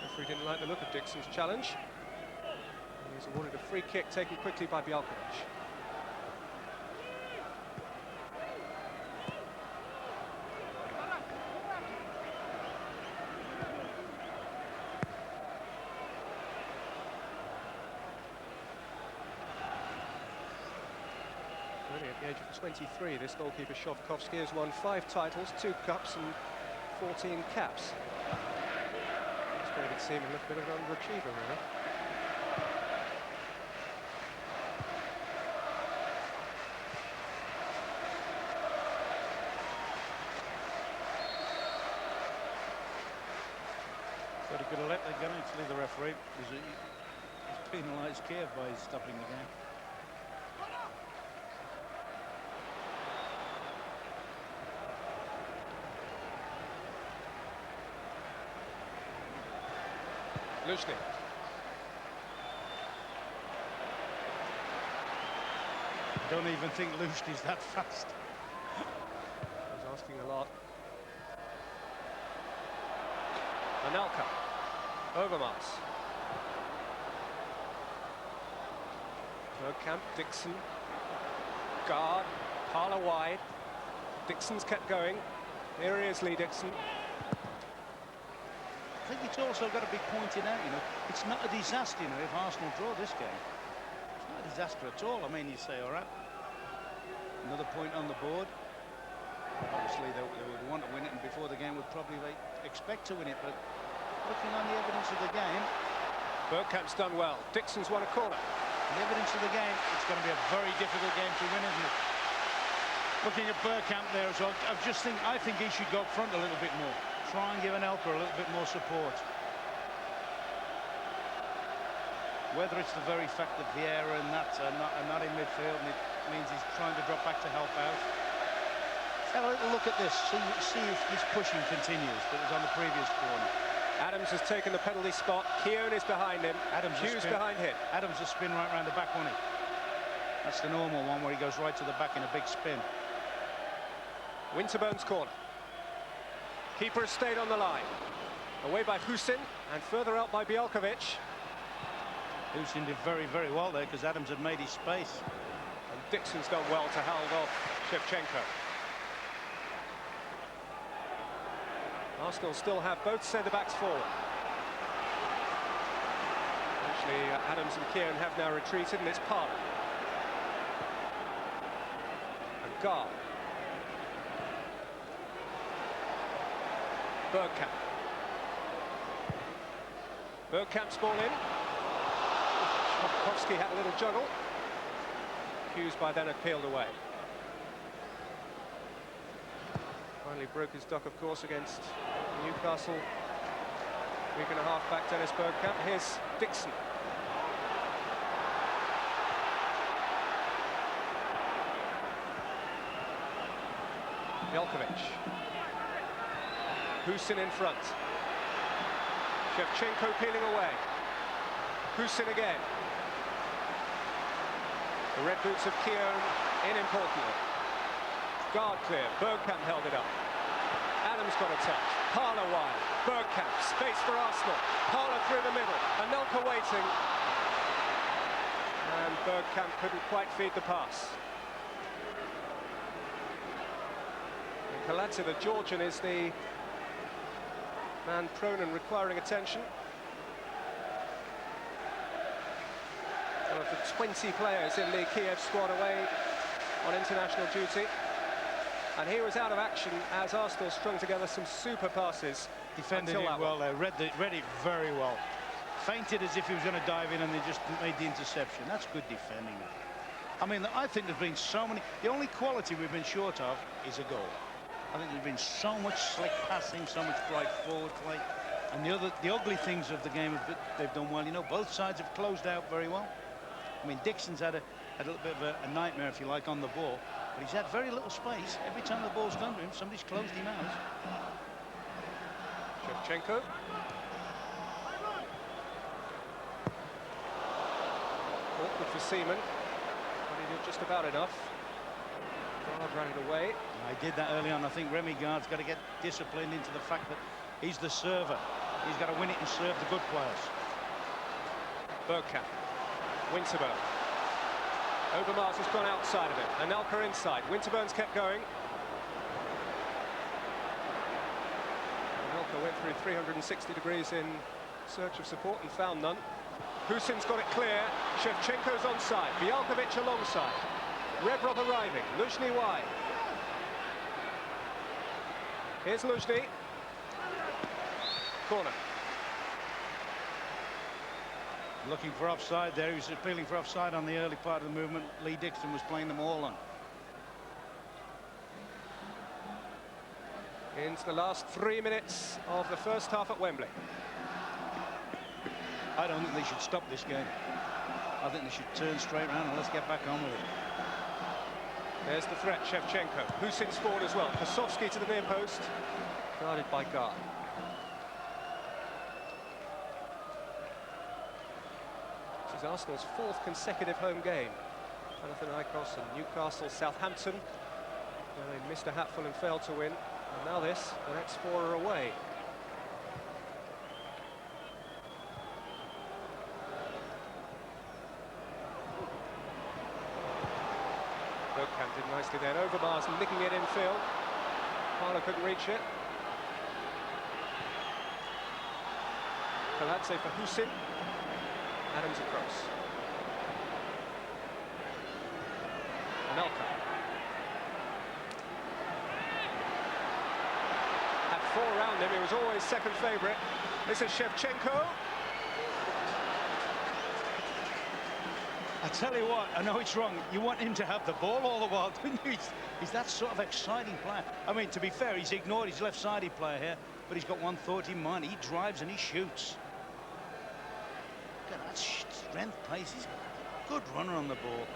Referee didn't like the look of Dixon's challenge. And he's awarded a free kick taken quickly by Bialkovic. Only at the age of 23, this goalkeeper Shovkovsky has won 5 titles, 2 cups and 14 caps. It's made it seem a little bit of an underachiever, really. But he could have let that go, actually, the referee. He's penalised Kiev by stopping the game. Lushny. I don't even think Lushny's that fast. He's asking a lot. Anelka. Overmars. Bergkamp, Dixon. Guard. Parlour wide. Dixon's kept going. Here he is, Lee Dixon. I think it's also got to be pointed out, you know, it's not a disaster, you know, if Arsenal draw this game. It's not a disaster at all. I mean, you say, all right, another point on the board. Obviously, they would want to win it, and before the game would probably expect to win it, but looking on the evidence of the game... Bergkamp's done well. Dixon's won a corner. The evidence of the game, it's going to be a very difficult game to win, isn't it? Looking at Bergkamp there as well, I think he should go up front a little bit more. Try and give Anelka a little bit more support. Whether it's the very fact that Vieira and Nats are not in midfield, and it means he's trying to drop back to help out. Let's have a little look at this, see if this pushing continues that was on the previous corner. Adams has taken the penalty spot. Keown is behind him. Hughes behind him. Adams will spin right round the back, won't he? That's the normal one where he goes right to the back in a big spin. Winterbone's corner. Keeper has stayed on the line. Away by Husin and further out by Bialkovic. Husin did very, very well there because Adams had made his space. And Dixon's done well to hold off Shevchenko. Arsenal still have both centre-backs forward. Actually, Adams and Keown have now retreated, and it's Parlour. And Guard. Bergkamp. Bergkamp's ball in. Shovkovsky had a little juggle. Hughes by then had peeled away. Finally broke his duck, of course, against Newcastle. Week and a half back, Dennis Bergkamp. Here's Dixon. Bialkovic. Husin in front. Shevchenko peeling away. Husin again. The red boots of Keown in importantly. Guard clear. Bergkamp held it up. Adams got a touch. Parlour wide. Bergkamp. Space for Arsenal. Parlour through the middle. Anelka waiting. And Bergkamp couldn't quite feed the pass. Kaladze, the Georgian, is the man prone and requiring attention. One of the 20 players in the Kiev squad away on international duty. And he was out of action as Arsenal strung together some super passes. Defended it well there, read it very well. Feinted as if he was going to dive in and they just made the interception. That's good defending. I mean, I think there's been so many... The only quality we've been short of is a goal. I think there's been so much slick passing, so much bright forward play, And the ugly things of the game they've done well. You know, both sides have closed out very well. I mean, Dixon's had a little bit of a nightmare, if you like, on the ball, but he's had very little space. Every time the ball's gone to him, somebody's closed him out. Shevchenko. Awkward for Seaman, but he did just about enough. Gard ran it away. I did that early on. I think Remy Gard's got to get disciplined into the fact that he's the server. He's got to win it and serve the good players. Bergkamp. Winterburn. Overmars has gone outside of it. Anelka inside. Winterburn's kept going. Anelka went through 360 degrees in search of support and found none. Husin's got it clear. Shevchenko's onside. Bialkovic alongside. Rebrov arriving. Luzhny wide. Here's Luzhny. Corner. Looking for offside there. He was appealing for offside on the early part of the movement. Lee Dixon was playing them all on. Into the last 3 minutes of the first half at Wembley. I don't think they should stop this game. I think they should turn straight around and let's get back on with it. There's the threat, Shevchenko. Husin's forward as well. Kosovsky to the near post. Guarded by Gard. This is Arsenal's 4th consecutive home game. Panathinaikos and Newcastle, Southampton. They missed a hatful and failed to win. And now this, the next 4 are away. Bergkamp did nicely there. Overmars nicking it infield. Parlour couldn't reach it. Kaladze for Husin. Adams across. Anelka. Had 4 around him. He was always second favourite. This is Shevchenko. I tell you what, I know it's wrong. You want him to have the ball all the while, don't you? He's that sort of exciting player. I mean, to be fair, he's ignored his left-sided player here, but he's got one thought in mind. He drives and he shoots. Look at that strength, pace. He's a good runner on the ball.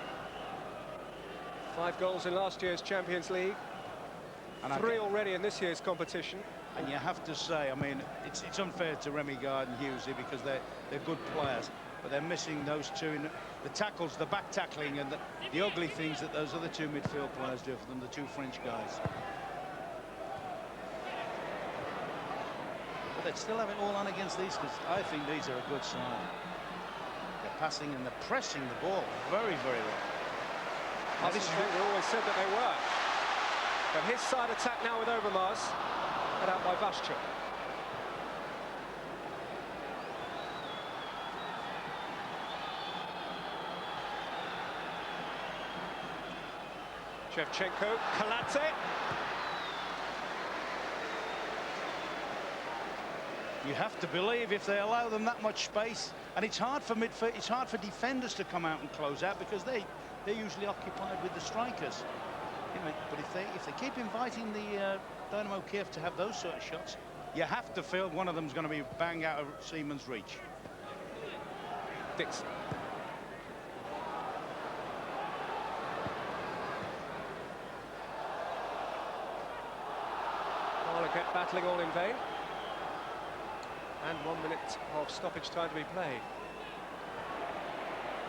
5 goals in last year's Champions League. And 3 already in this year's competition. And you have to say, I mean, it's unfair to Remy Gard and Hughes because they're good players, but they're missing those two in the tackles, the back tackling, and the ugly things that those other 2 midfield players do for them, the 2 French guys. But they'd still have it all on against these because I think these are a good side. They're passing and they're pressing the ball very, very well. This is what we always said that they were. But his side attack now with Overmars, cut out by Vaschuk. Shevchenko, Kaladze. You have to believe if they allow them that much space, and it's hard for midfield, it's hard for defenders to come out and close out because they're usually occupied with the strikers. You know, but if they keep inviting the Dynamo Kiev to have those sort of shots, you have to feel one of them's going to be bang out of Seaman's reach. Dixon. Kept battling all in vain. And 1 minute of stoppage time to be played.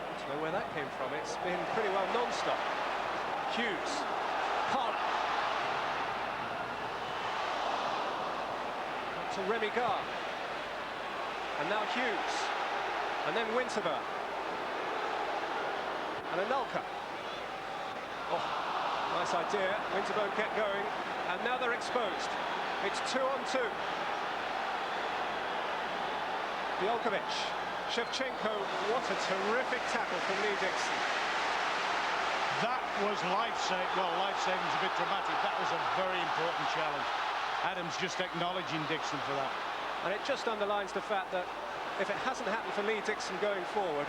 I don't know where that came from. It's been pretty well non-stop. Hughes. Parlour. Up to Remy Gard. And now Hughes. And then Winterburn. And Anelka. Oh, nice idea. Winterburn kept going. And now they're exposed. It's 2-on-2. Bialkovic, Shevchenko, what a terrific tackle from Lee Dixon. That was life-saving. Well, life-saving is a bit dramatic. That was a very important challenge. Adams just acknowledging Dixon for that. And it just underlines the fact that if it hasn't happened for Lee Dixon going forward,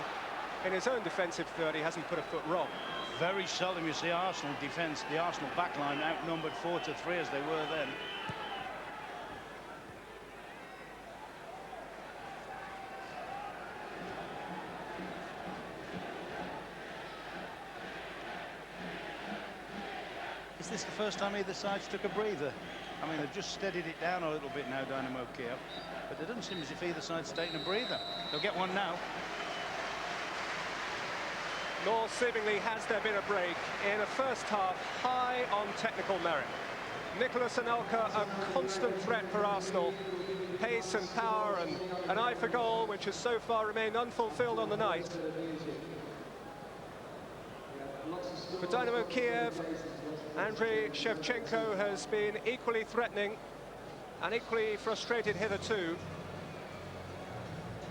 in his own defensive third, he hasn't put a foot wrong. Very seldom you see Arsenal defence, the Arsenal backline outnumbered 4-3 as they were then. Is this the first time either side's took a breather? I mean, they've just steadied it down a little bit now, Dynamo Kiev, but it doesn't seem as if either side's taken a breather. They'll get one now. Nor seemingly has there been a break in a first half high on technical merit. Nicholas Anelka, a constant threat for Arsenal. Pace and power and an eye for goal, which has so far remained unfulfilled on the night. For Dynamo Kiev, Andriy Shevchenko has been equally threatening and equally frustrated hitherto.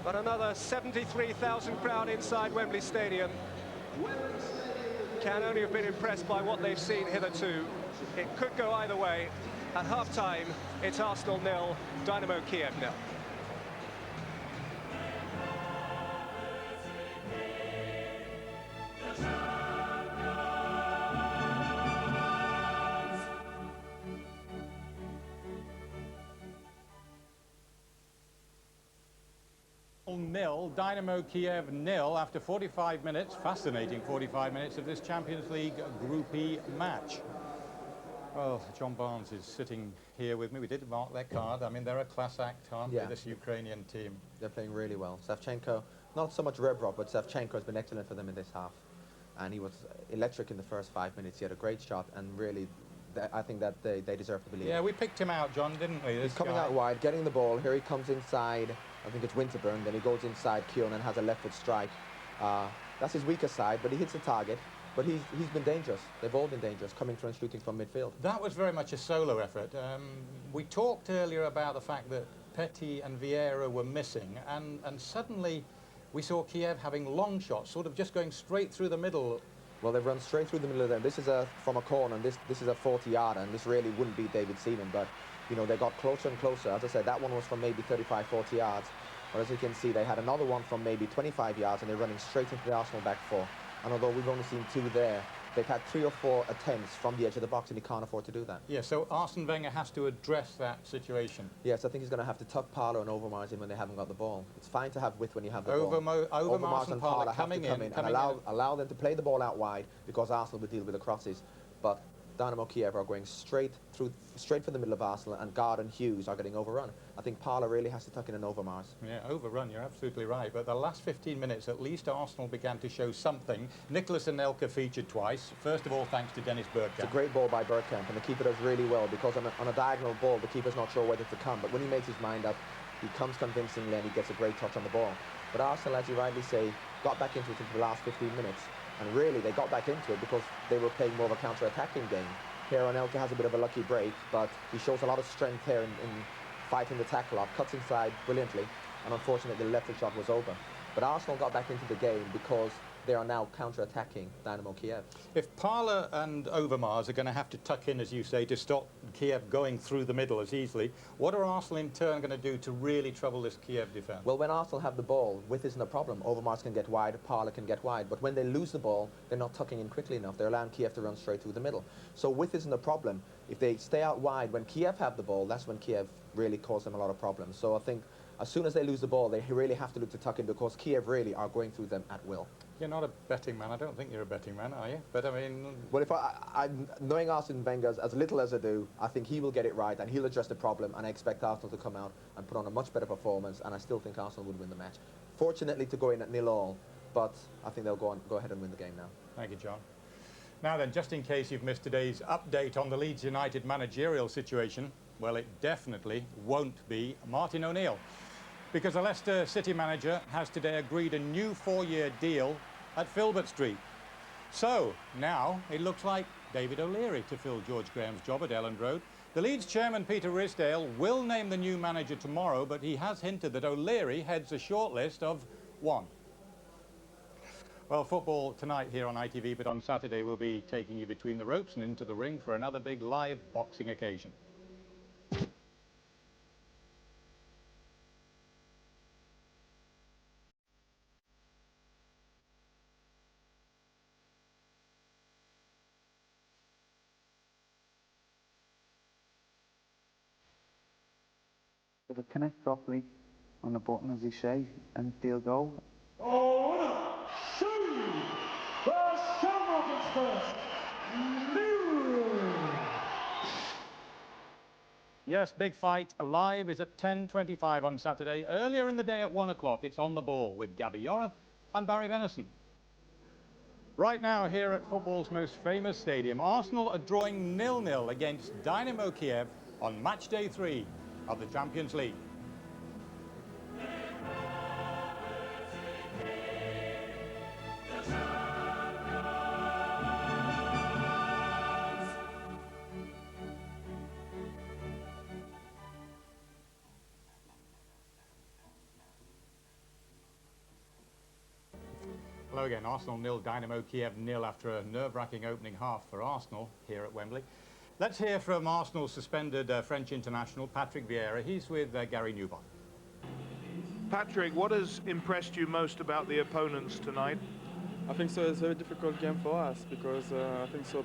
But another 73,000 crowd inside Wembley Stadium can only have been impressed by what they've seen hitherto. It could go either way. At half-time, it's Arsenal 0, Dynamo Kiev 0. Nil, Dynamo Kiev 0 after 45 minutes, fascinating 45 minutes of this Champions League Group E match. Well, John Barnes is sitting here with me. We did mark their card. I mean, they're a class act, aren't they, this Ukrainian team? They're playing really well. Shevchenko, not so much Rebrov, but Shevchenko has been excellent for them in this half. And he was electric in the first 5 minutes. He had a great shot, and really, I think that they deserve to believe. Yeah, we picked him out, John, didn't we? He's coming out wide, getting the ball. Here he comes inside. I think it's Winterburn. Then he goes inside Keown and has a left foot strike. That's his weaker side, but he hits the target. But he's been dangerous. They've all been dangerous, coming through and shooting from midfield. That was very much a solo effort. We talked earlier about the fact that Petty and Vieira were missing, and suddenly we saw Kiev having long shots, sort of just going straight through the middle. Well, they've run straight through the middle of them. This is from a corner, and this is a 40-yarder, and this really wouldn't be David Seaman, but you know, they got closer and closer. As I said, that one was from maybe 35, 40 yards. But as you can see, they had another one from maybe 25 yards, and they're running straight into the Arsenal back four. And although we've only seen 2 there, they've had 3 or 4 attempts from the edge of the box, and he can't afford to do that. Yeah, so Arsene Wenger has to address that situation. Yes, I think he's going to have to tuck Parlour and Overmars in when they haven't got the ball. It's fine to have width when you have the ball. Overmars and Parlour have to come in and allow them to play the ball out wide, because Arsenal will deal with the crosses. But Dynamo Kiev are going straight for the middle of Arsenal, and Gard and Hughes are getting overrun. I think Parlour really has to tuck in an Overmars. Yeah, overrun, you're absolutely right. But the last 15 minutes, at least Arsenal began to show something. Nicholas Anelka featured twice. First of all, thanks to Dennis Bergkamp. It's a great ball by Bergkamp, and the keeper does really well, because on a diagonal ball, the keeper's not sure whether to come. But when he makes his mind up, he comes convincingly, and he gets a great touch on the ball. But Arsenal, as you rightly say, got back into it into the last 15 minutes. And really, they got back into it because they were playing more of a counter-attacking game. Here, Anelka has a bit of a lucky break, but he shows a lot of strength here in fighting the tackle off, cuts inside brilliantly, and unfortunately the left foot shot was over. But Arsenal got back into the game because they are now counter-attacking Dynamo Kiev. If Parlour and Overmars are going to have to tuck in, as you say, to stop Kiev going through the middle as easily, what are Arsenal in turn going to do to really trouble this Kiev defence? Well, when Arsenal have the ball, width isn't a problem. Overmars can get wide, Parlour can get wide. But when they lose the ball, they're not tucking in quickly enough. They're allowing Kiev to run straight through the middle. So width isn't a problem. If they stay out wide, when Kiev have the ball, that's when Kiev really cause them a lot of problems. So I think as soon as they lose the ball, they really have to look to tuck in, because Kiev really are going through them at will. You're not a betting man. I don't think you're a betting man, are you? But I mean... Well, if knowing Arsene Wenger as little as I do, I think he will get it right and he'll address the problem, and I expect Arsenal to come out and put on a much better performance, and I still think Arsenal would win the match. Fortunately to go in at 0-0, but I think they'll go ahead and win the game now. Thank you, John. Now then, just in case you've missed today's update on the Leeds United managerial situation, well, it definitely won't be Martin O'Neill, because the Leicester City manager has today agreed a new 4-year deal at Filbert Street. So now it looks like David O'Leary to fill George Graham's job at Elland Road. The Leeds chairman, Peter Ridsdale, will name the new manager tomorrow, but he has hinted that O'Leary heads a shortlist of 1. Well, football tonight here on ITV, but on Saturday we'll be taking you between the ropes and into the ring for another big live boxing occasion. If it connects properly on the button, as you say, and they'll go. Oh, winner, show you the Shamrock Express, Leroy. Yes, big fight. Live is at 10:25 on Saturday. Earlier in the day at 1 o'clock, it's On the Ball with Gabby Yorath and Barry Venison. Right now, here at football's most famous stadium, Arsenal are drawing 0-0 against Dynamo Kiev on match day 3 of the Champions League. Hello again. Arsenal 0, Dynamo Kiev 0 after a nerve-wracking opening half for Arsenal here at Wembley. Let's hear from Arsenal's suspended French international, Patrick Vieira. He's with Gary Newbon. Patrick, what has impressed you most about the opponents tonight? I think so. It's a very difficult game for us because I think so.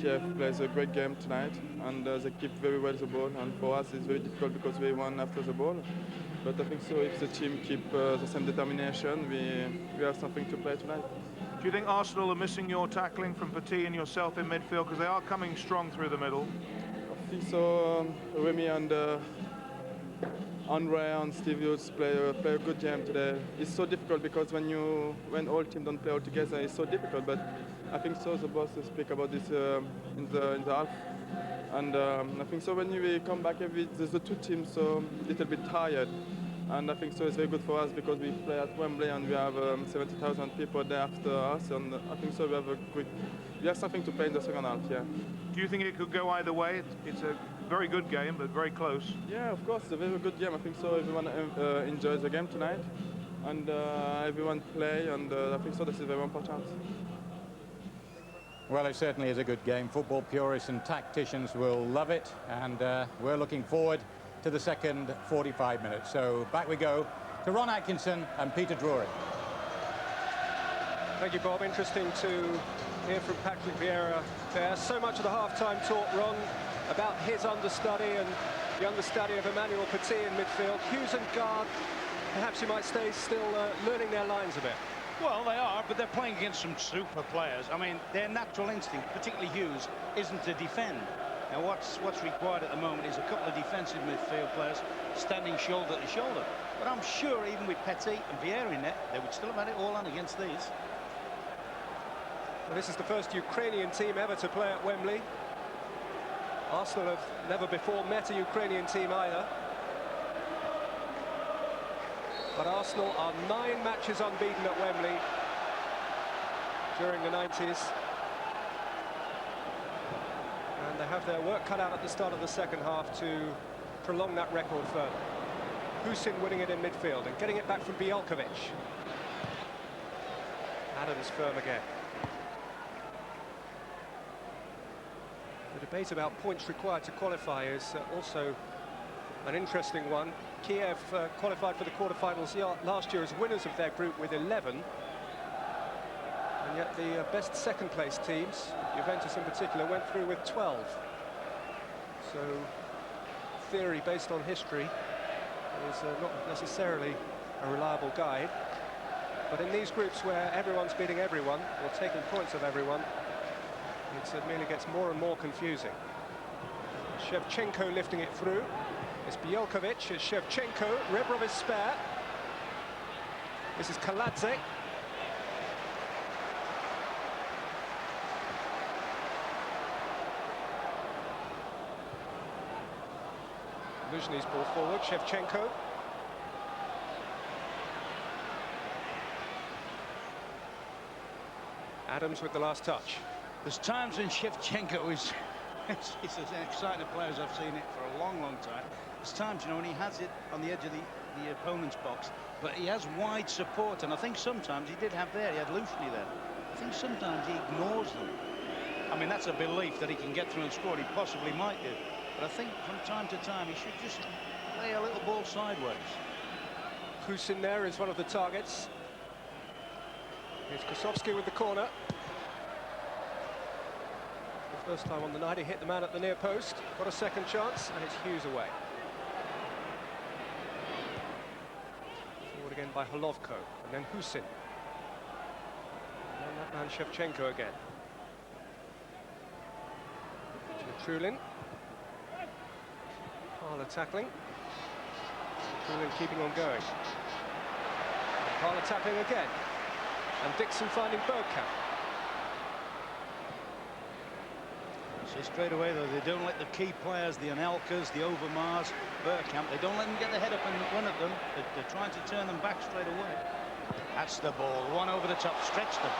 Kiev plays a great game tonight, and they keep very well the ball. And for us, it's very difficult because we won after the ball. But I think so. If the team keep the same determination, we have something to play tonight. Do you think Arsenal are missing your tackling from Petit and yourself in midfield, because they are coming strong through the middle? I think so. Remy and Andre and Steve Hughes play a good game today. It's so difficult because when all teams don't play all together, it's so difficult. But I think so. The boss speak about this in the half, and I think so. When we come back, there's the two teams so a little bit tired, and I think so. It's very good for us because we play at Wembley and we have 70,000 people there after us, and I think so. We have something to play in the second half. Yeah. Do you think it could go either way? It's a very good game, but very close. Yeah, of course, it's a very good game. I think so. Everyone enjoys the game tonight, and everyone play, and I think so. This is very important. Well, it certainly is a good game. Football purists and tacticians will love it, and we're looking forward to the second 45 minutes. So back we go to Ron Atkinson and Peter Drury. Thank you, Bob. Interesting to hear from Patrick Vieira there. So much of the half-time talk, Ron, about his understudy and the understudy of Emmanuel Petit in midfield. Hughes and Guard, perhaps you might say, still learning their lines a bit. Well, they are, but they're playing against some super players. I mean, their natural instinct, particularly Hughes, isn't to defend. Now, what's required at the moment is a couple of defensive midfield players standing shoulder to shoulder. But I'm sure even with Petit and Vieira in there, they would still have had it all on against these. Well, this is the first Ukrainian team ever to play at Wembley. Arsenal have never before met a Ukrainian team either. But Arsenal are 9 matches unbeaten at Wembley during the 90s. And they have their work cut out at the start of the second half to prolong that record further. Husin winning it in midfield and getting it back from Bielkovic. Adams firm again. The debate about points required to qualify is also an interesting one. Kiev qualified for the quarterfinals last year as winners of their group with 11. And yet the best second-place teams, Juventus in particular, went through with 12. So theory based on history is not necessarily a reliable guide. But in these groups where everyone's beating everyone, or taking points of everyone, it merely gets more and more confusing. Shevchenko lifting it through. It's Bielkovic, it's Shevchenko, Rebrov is spare. This is Kaladze. Luzhny's ball forward, Shevchenko. Adams with the last touch. There's times when Shevchenko is he's as exciting a player as I've seen it for a long, long time. There's times, you know, when he has it on the edge of the opponent's box, but he has wide support, and I think sometimes he did have there, he had Luzhny there. I think sometimes he ignores them. I mean, that's a belief that he can get through and score. He possibly might do. But I think from time to time he should just play a little ball sideways. Husin there is one of the targets. Here's Kosovsky with the corner. The first time on the night he hit the man at the near post. Got a second chance, and it's Hughes away. Forward again by Holovko, and then Husin. And that man Shevchenko again. To Trulin. Parler tackling. Cooling keeping on going. Parler tackling again. And Dixon finding Bergkamp. So straight away, though, they don't let the key players, the Anelkas, the Overmars, Bergkamp, they don't let them get the head up and run at them. They're trying to turn them back straight away. That's the ball. One over the top, stretched them.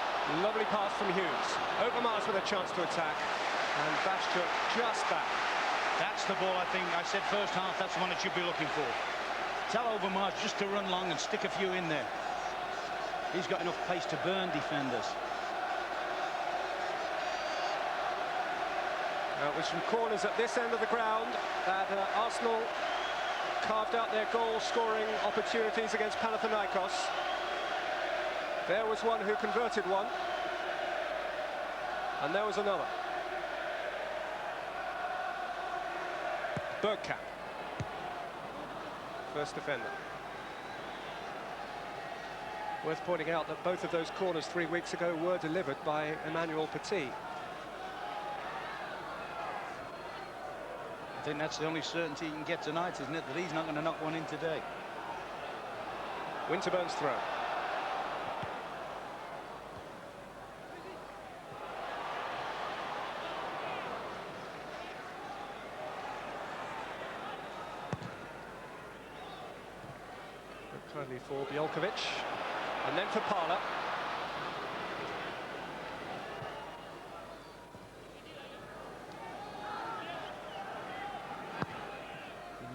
Lovely pass from Hughes. Overmars with a chance to attack. And Bashchuk just back. That's the ball, I think. I said first half, that's the one it should be looking for. Tell Overmars just to run long and stick a few in there. He's got enough pace to burn defenders. It was from corners at this end of the ground that Arsenal carved out their goal-scoring opportunities against Panathinaikos. There was one who converted one. And there was another. Bergkamp. First defender. Worth pointing out that both of those corners 3 weeks ago were delivered by Emmanuel Petit. I think that's the only certainty you can get tonight, isn't it? That he's not going to knock one in today. Winterburn's throw. Kindly for Bjelkovic. And then for Parler.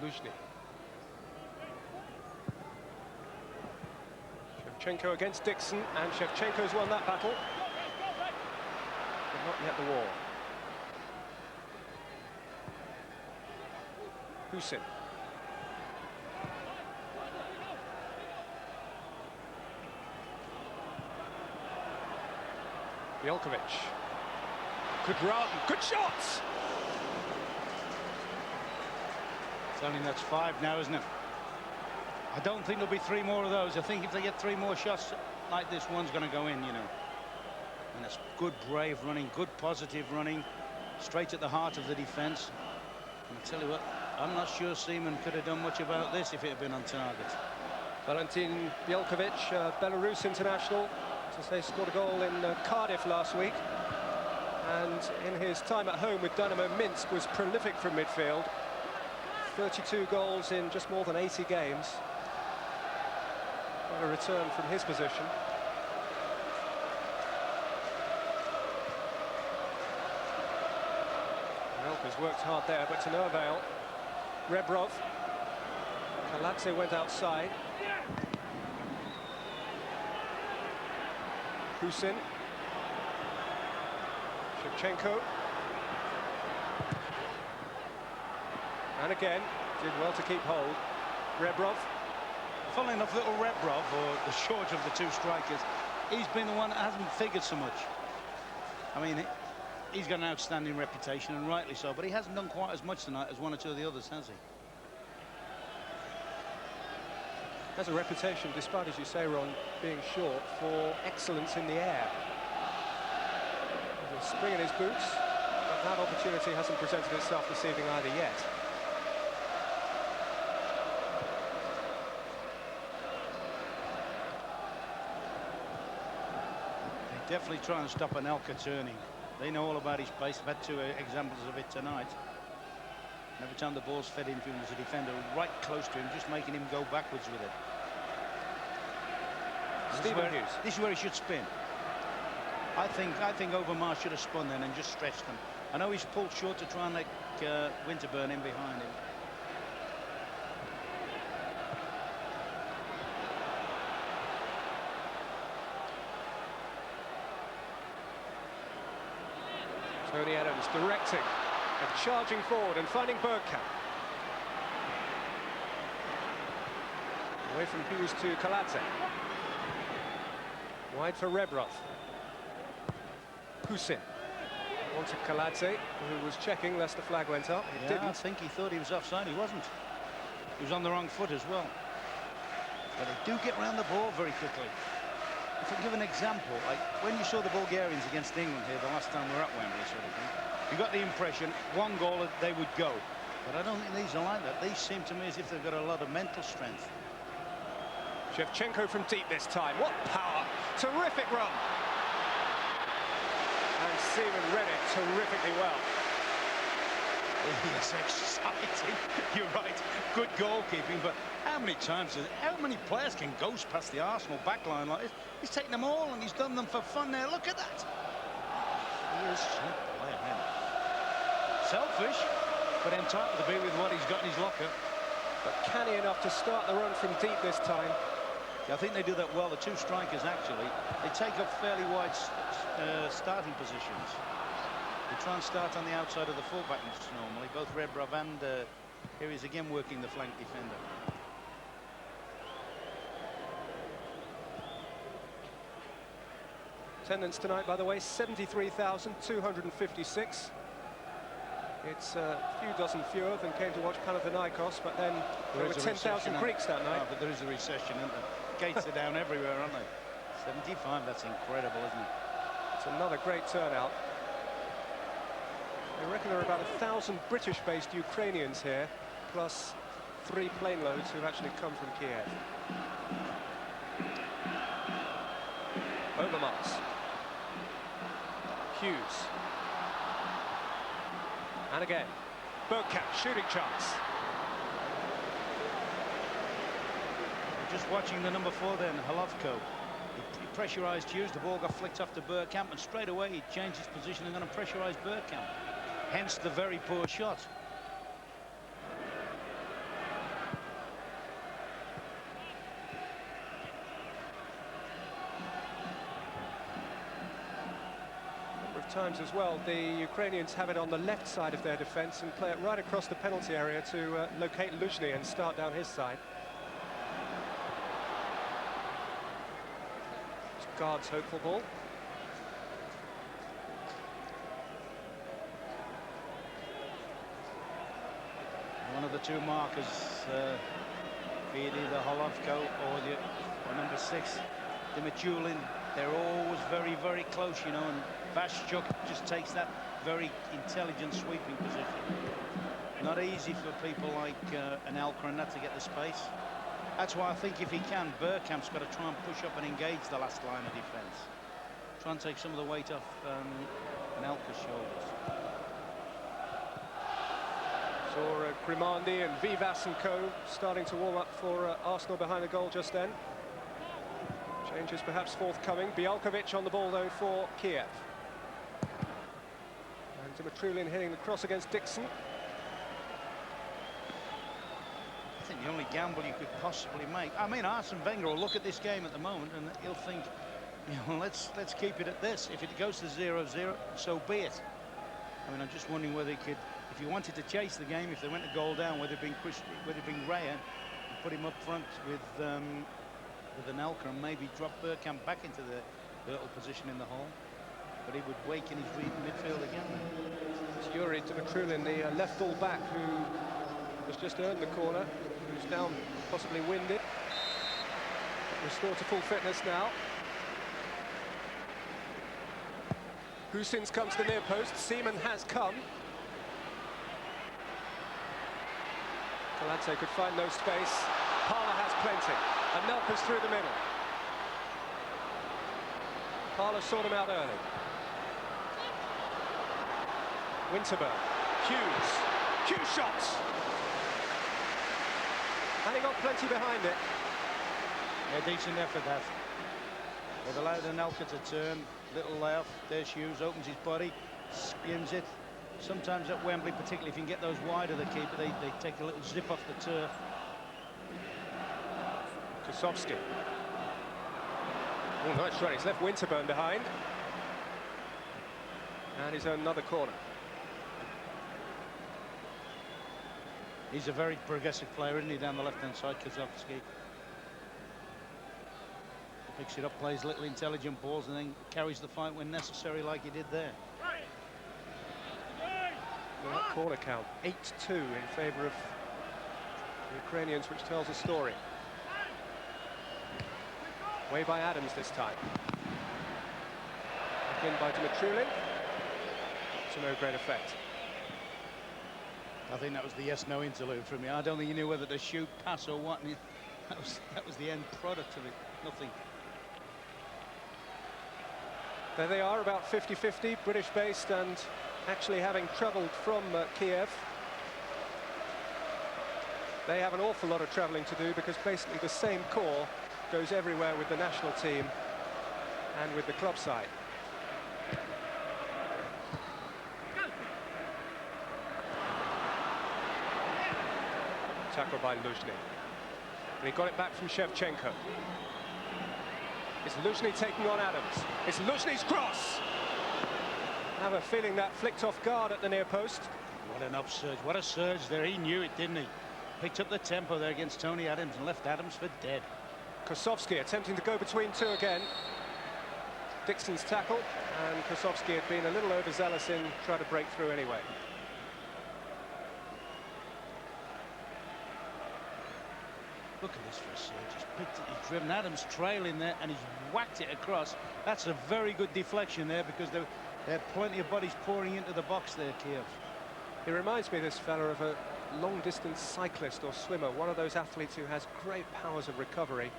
Luzhny. Shevchenko against Dixon, and Shevchenko's won that battle. But not yet the war. Husin. Bjelkovic. Good run, good shots! I mean, that's 5 now, isn't it? I don't think there'll be 3 more of those. I think if they get 3 more shots like this, one's going to go in, you know. And it's good, brave running, good, positive running, straight at the heart of the defence. And I tell you what, I'm not sure Seaman could have done much about this if it had been on target. Valentin Bjelkovic, Belarus international, as I say, scored a goal in Cardiff last week. And in his time at home with Dynamo Minsk was prolific from midfield. 32 goals in just more than 80 games. What a return from his position. Melker's worked hard there, but to no avail. Rebrov. Kaladze went outside. Husin. Shevchenko. And again, did well to keep hold. Rebrov. Funnily enough, little Rebrov, or the short of the 2 strikers, he's been the one that hasn't figured so much. I mean, he's got an outstanding reputation, and rightly so, but he hasn't done quite as much tonight as 1 or 2 of the others, has he? Has a reputation, despite, as you say, Ron, being short, for excellence in the air. There's a spring in his boots, but that opportunity hasn't presented itself this evening either yet. Definitely try and stop Anelka turning. They know all about his pace. They've had 2 examples of it tonight. And every time the ball's fed into him as a defender, right close to him, just making him go backwards with it. This is where he should spin. I think Overmars should have spun then and just stretched them. I know he's pulled short to try and let Winterburn in behind him. Tony Adams directing and charging forward and finding Bergkamp. Away from Hughes to Kaladze. Wide for Rebrov. Husin. Wanted Kaladze, who was checking lest the flag went up. It didn't. I think he thought he was offside. He wasn't. He was on the wrong foot as well. But they do get around the ball very quickly. If I give an example, like when you saw the Bulgarians against England here the last time we were at Wembley, sort of thing, you got the impression 1 goal they would go. But I don't think these are like that. These seem to me as if they've got a lot of mental strength. Shevchenko from deep this time. What power! Terrific run. And Seaman read it terrifically well. It's exciting. You're right. Good goalkeeping, but how many players can ghost past the Arsenal backline like this? He's taken them all and he's done them for fun there. Look at that. He is a player, man. Selfish, but entitled to be with what he's got in his locker. But canny enough to start the run from deep this time. Yeah, I think they do that well. The two strikers, actually, they take up fairly wide starting positions. They try and start on the outside of the fullback normally. Both Rebrov and here he's again working the flank defender. Attendance tonight, by the way, 73,256. It's a few dozen fewer than came to watch Panathinaikos, but then there were 10,000 Greeks that night. Oh, but there is a recession, isn't there? Gates are down everywhere, aren't they? 75, that's incredible, isn't it? It's another great turnout. I reckon there are about 1,000 British-based Ukrainians here, plus 3 plane loads who've actually come from Kiev. Overmars. Hughes. And again. Bergkamp, shooting chance. Just watching the number 4 then, Halovko. He pressurised Hughes, the ball got flicked off to Bergkamp, and straight away he changed his position and going to pressurise Bergkamp. Hence the very poor shot. Times as well, the Ukrainians have it on the left side of their defence and play it right across the penalty area to locate Luzhny and start down his side. It's Guard's hopeful ball. One of the two markers, be it either Halovko or number 6, Dimitrulin. They're always very, very close, you know, and Vashchuk just takes that very intelligent sweeping position. Not easy for people like Anelka and that to get the space. That's why I think if he can, Bergkamp's got to try and push up and engage the last line of defence. Try and take some of the weight off Anelka's shoulders. Saw Grimandi and Vivas and co starting to warm up for Arsenal behind the goal just then. Changes perhaps forthcoming. Bialkovic on the ball, though, for Kiev. And Dimitrulin hitting the cross against Dixon. I think the only gamble you could possibly make. I mean, Arsene Wenger will look at this game at the moment and he'll think, you know, let's keep it at this. If it goes to 0-0, so be it. I mean, I'm just wondering whether he could, if he wanted to chase the game, if they went a goal down, whether it been Raya and put him up front with Anelka and maybe drop Bergkamp back into the little position in the hole, but he would wake in his midfield again. It's Yuri Dimitrulin, the left full back, who has just earned the corner, who's now possibly winded. Restored to full fitness now. Husins comes to the near post. Seaman has come. Kaladze could find no space. Parla has plenty. And Nelka's through the middle. Parla saw them out early. Winterberg. Hughes shots. And he got plenty behind it. Yeah, decent effort that. They've allowed Anelka to turn. Little layoff. There's Hughes, opens his body, skims it. Sometimes at Wembley, particularly if you can get those wide of the keeper, they take a little zip off the turf. Kosovsky. Oh, nice shot. He's left Winterburn behind. And he's earned another corner. He's a very progressive player, isn't he, down the left-hand side, Kosovsky. Picks it up, plays little intelligent balls, and then carries the fight when necessary, like he did there. Well, that corner count, 8-2 in favour of the Ukrainians, which tells a story. Way by Adams this time. Back in by Dimitrulin. To no great effect. I think that was the yes-no interlude from me. I don't think he knew whether to shoot, pass, or what. And that was the end product of it. Nothing. There they are, about 50-50, British-based and actually having travelled from Kiev. They have an awful lot of travelling to do because basically the same core goes everywhere with the national team and with the club side. Tackled by Luzhny. And he got it back from Shevchenko. It's Luzhny taking on Adams. It's Luzhny's cross. I have a feeling that flicked off guard at the near post. What an upsurge. What a surge there. He knew it, didn't he? Picked up the tempo there against Tony Adams and left Adams for dead. Kosovsky attempting to go between two again. Dixon's tackle, and Kosovsky had been a little overzealous in trying to break through anyway. Look at this for a surge. He's picked it, he's driven Adams trailing there, and he's whacked it across. That's a very good deflection there, because there had plenty of bodies pouring into the box there, Kiev. He reminds me, this fella, of a long-distance cyclist or swimmer, one of those athletes who has great powers of recovery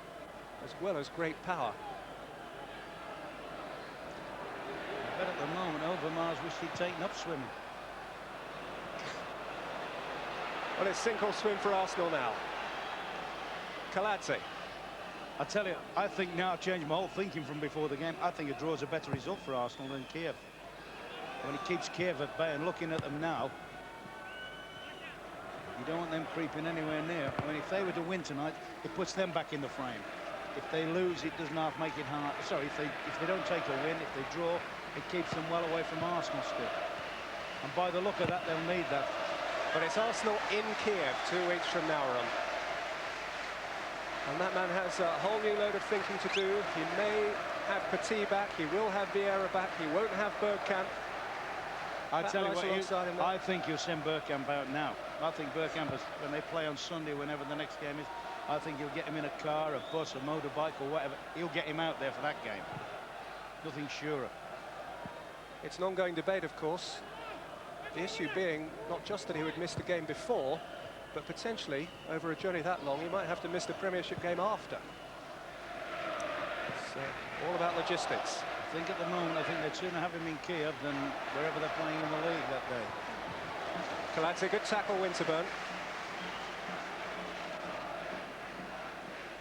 as well as great power. But at the moment, Overmars wished he'd taken up swimming. Well, it's sink or swim for Arsenal now. Kaladze. I tell you, I think now I've changed my whole thinking from before the game. I think a draw is a better result for Arsenal than Kiev. When he keeps Kiev at bay, and looking at them now, you don't want them creeping anywhere near. I mean, if they were to win tonight, it puts them back in the frame. If they lose, it does not make it hard. Sorry, if they don't take a win, if they draw, it keeps them well away from Arsenal still. And by the look of that, they'll need that. But it's Arsenal in Kiev 2 weeks from now, Ron. And that man has a whole new load of thinking to do. He may have Petit back, he will have Vieira back, he won't have Bergkamp. I tell you what, I think you'll send Bergkamp out now. I think Bergkamp, when they play on Sunday, whenever the next game is, I think you'll get him in a car, a bus, a motorbike, or whatever. He'll get him out there for that game. Nothing surer. It's an ongoing debate, of course. The issue being not just that he would miss the game before, but potentially, over a journey that long, he might have to miss the Premiership game after. It's all about logistics. I think at the moment, I think they'd sooner have him in Kiev than wherever they're playing in the league that day. Kaladze, good tackle, Winterburn.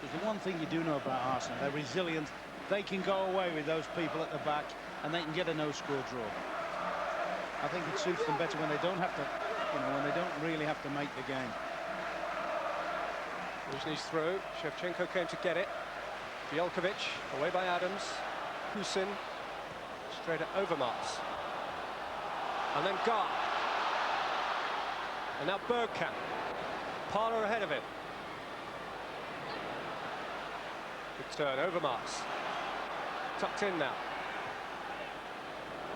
There's the one thing you do know about Arsenal, they're resilient. They can go away with those people at the back, and they can get a no-score draw. I think it suits them better when they don't have to, you know, when they don't really have to make the game. Luzhny's through. Shevchenko came to get it. Bjelkovic away by Adams. Husin straight at Overmars. And then Gar. And now Bergkamp. Parler ahead of him. Good turn, Overmars. Tucked in now.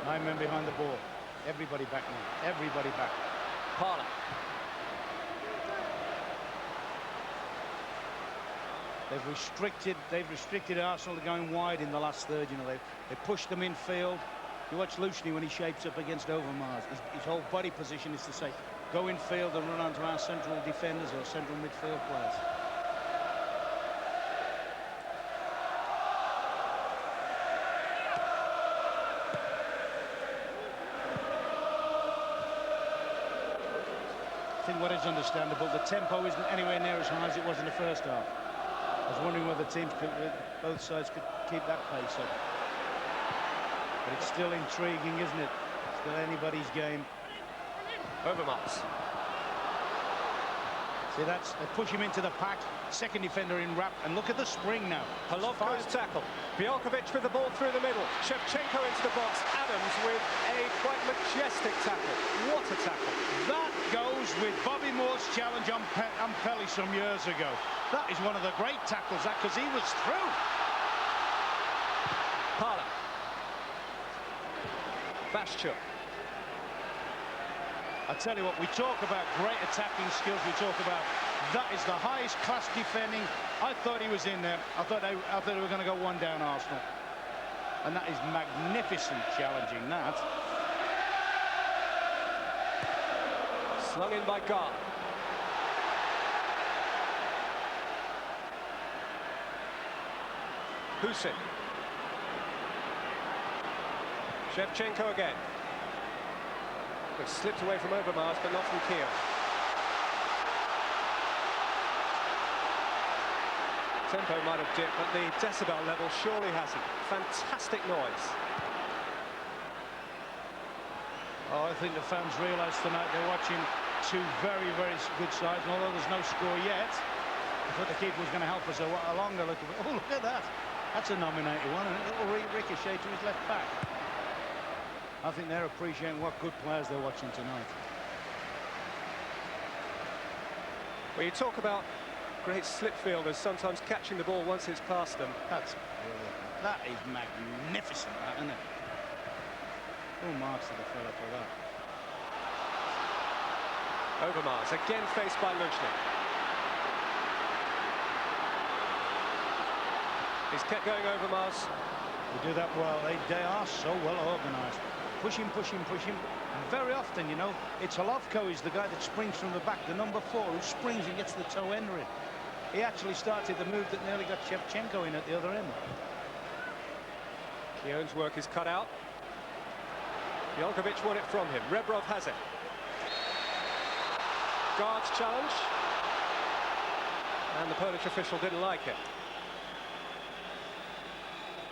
9 men behind the ball. Everybody back now. Everybody back. Parler. They've restricted Arsenal to going wide in the last third. You know, they pushed them in field. You watch Luzhny when he shapes up against Overmars. His whole body position is to say, go in field and run onto our central defenders or central midfield players. I think what is understandable, the tempo isn't anywhere near as high as it was in the first half. I was wondering whether teams could, both sides could keep that pace up. But it's still intriguing, isn't it? Still anybody's game. Overmars. See, they push him into the pack. Second defender in wrap, and look at the spring now. Polovko's tackle. Bjelkovic with the ball through the middle. Shevchenko into the box. Adams with a quite majestic tackle. What a tackle. That goes with Bobby Moore's challenge on Pelly some years ago. That is one of the great tackles, that, because he was through. Parler. Bashchuk. I tell you what, we talk about great attacking skills. We talk about that is the highest class defending. I thought he was in there. I thought they were going to go one down, Arsenal. And that is magnificent challenging, that. Flung in by Gar. Husin. Shevchenko again. It slipped away from Overmars, but not from Kiev. Tempo might have dipped, but the decibel level surely hasn't. Fantastic noise. Oh, I think the fans realise tonight they're watching two very, very good sides, and although there's no score yet, I thought the keeper was going to help us along a little bit. Oh, look at that. That's a nominated one, and a little ricochet to his left back. I think they're appreciating what good players they're watching tonight. Well, you talk about great slip fielders sometimes catching the ball once it's past them. That's brilliant. That is magnificent, that, isn't it? Full marks to the fella for that. Overmars again faced by Luzhny. He's kept going, Overmars. They do that well. They are so well organised. Push him, push him, push him. And very often, you know, it's Golovko is the guy that springs from the back, the number 4, who springs and gets the toe ender in. He actually started the move that nearly got Shevchenko in at the other end. Keown's work is cut out. Jelkovic won it from him. Rebrov has it. Guards challenge. And the Polish official didn't like it.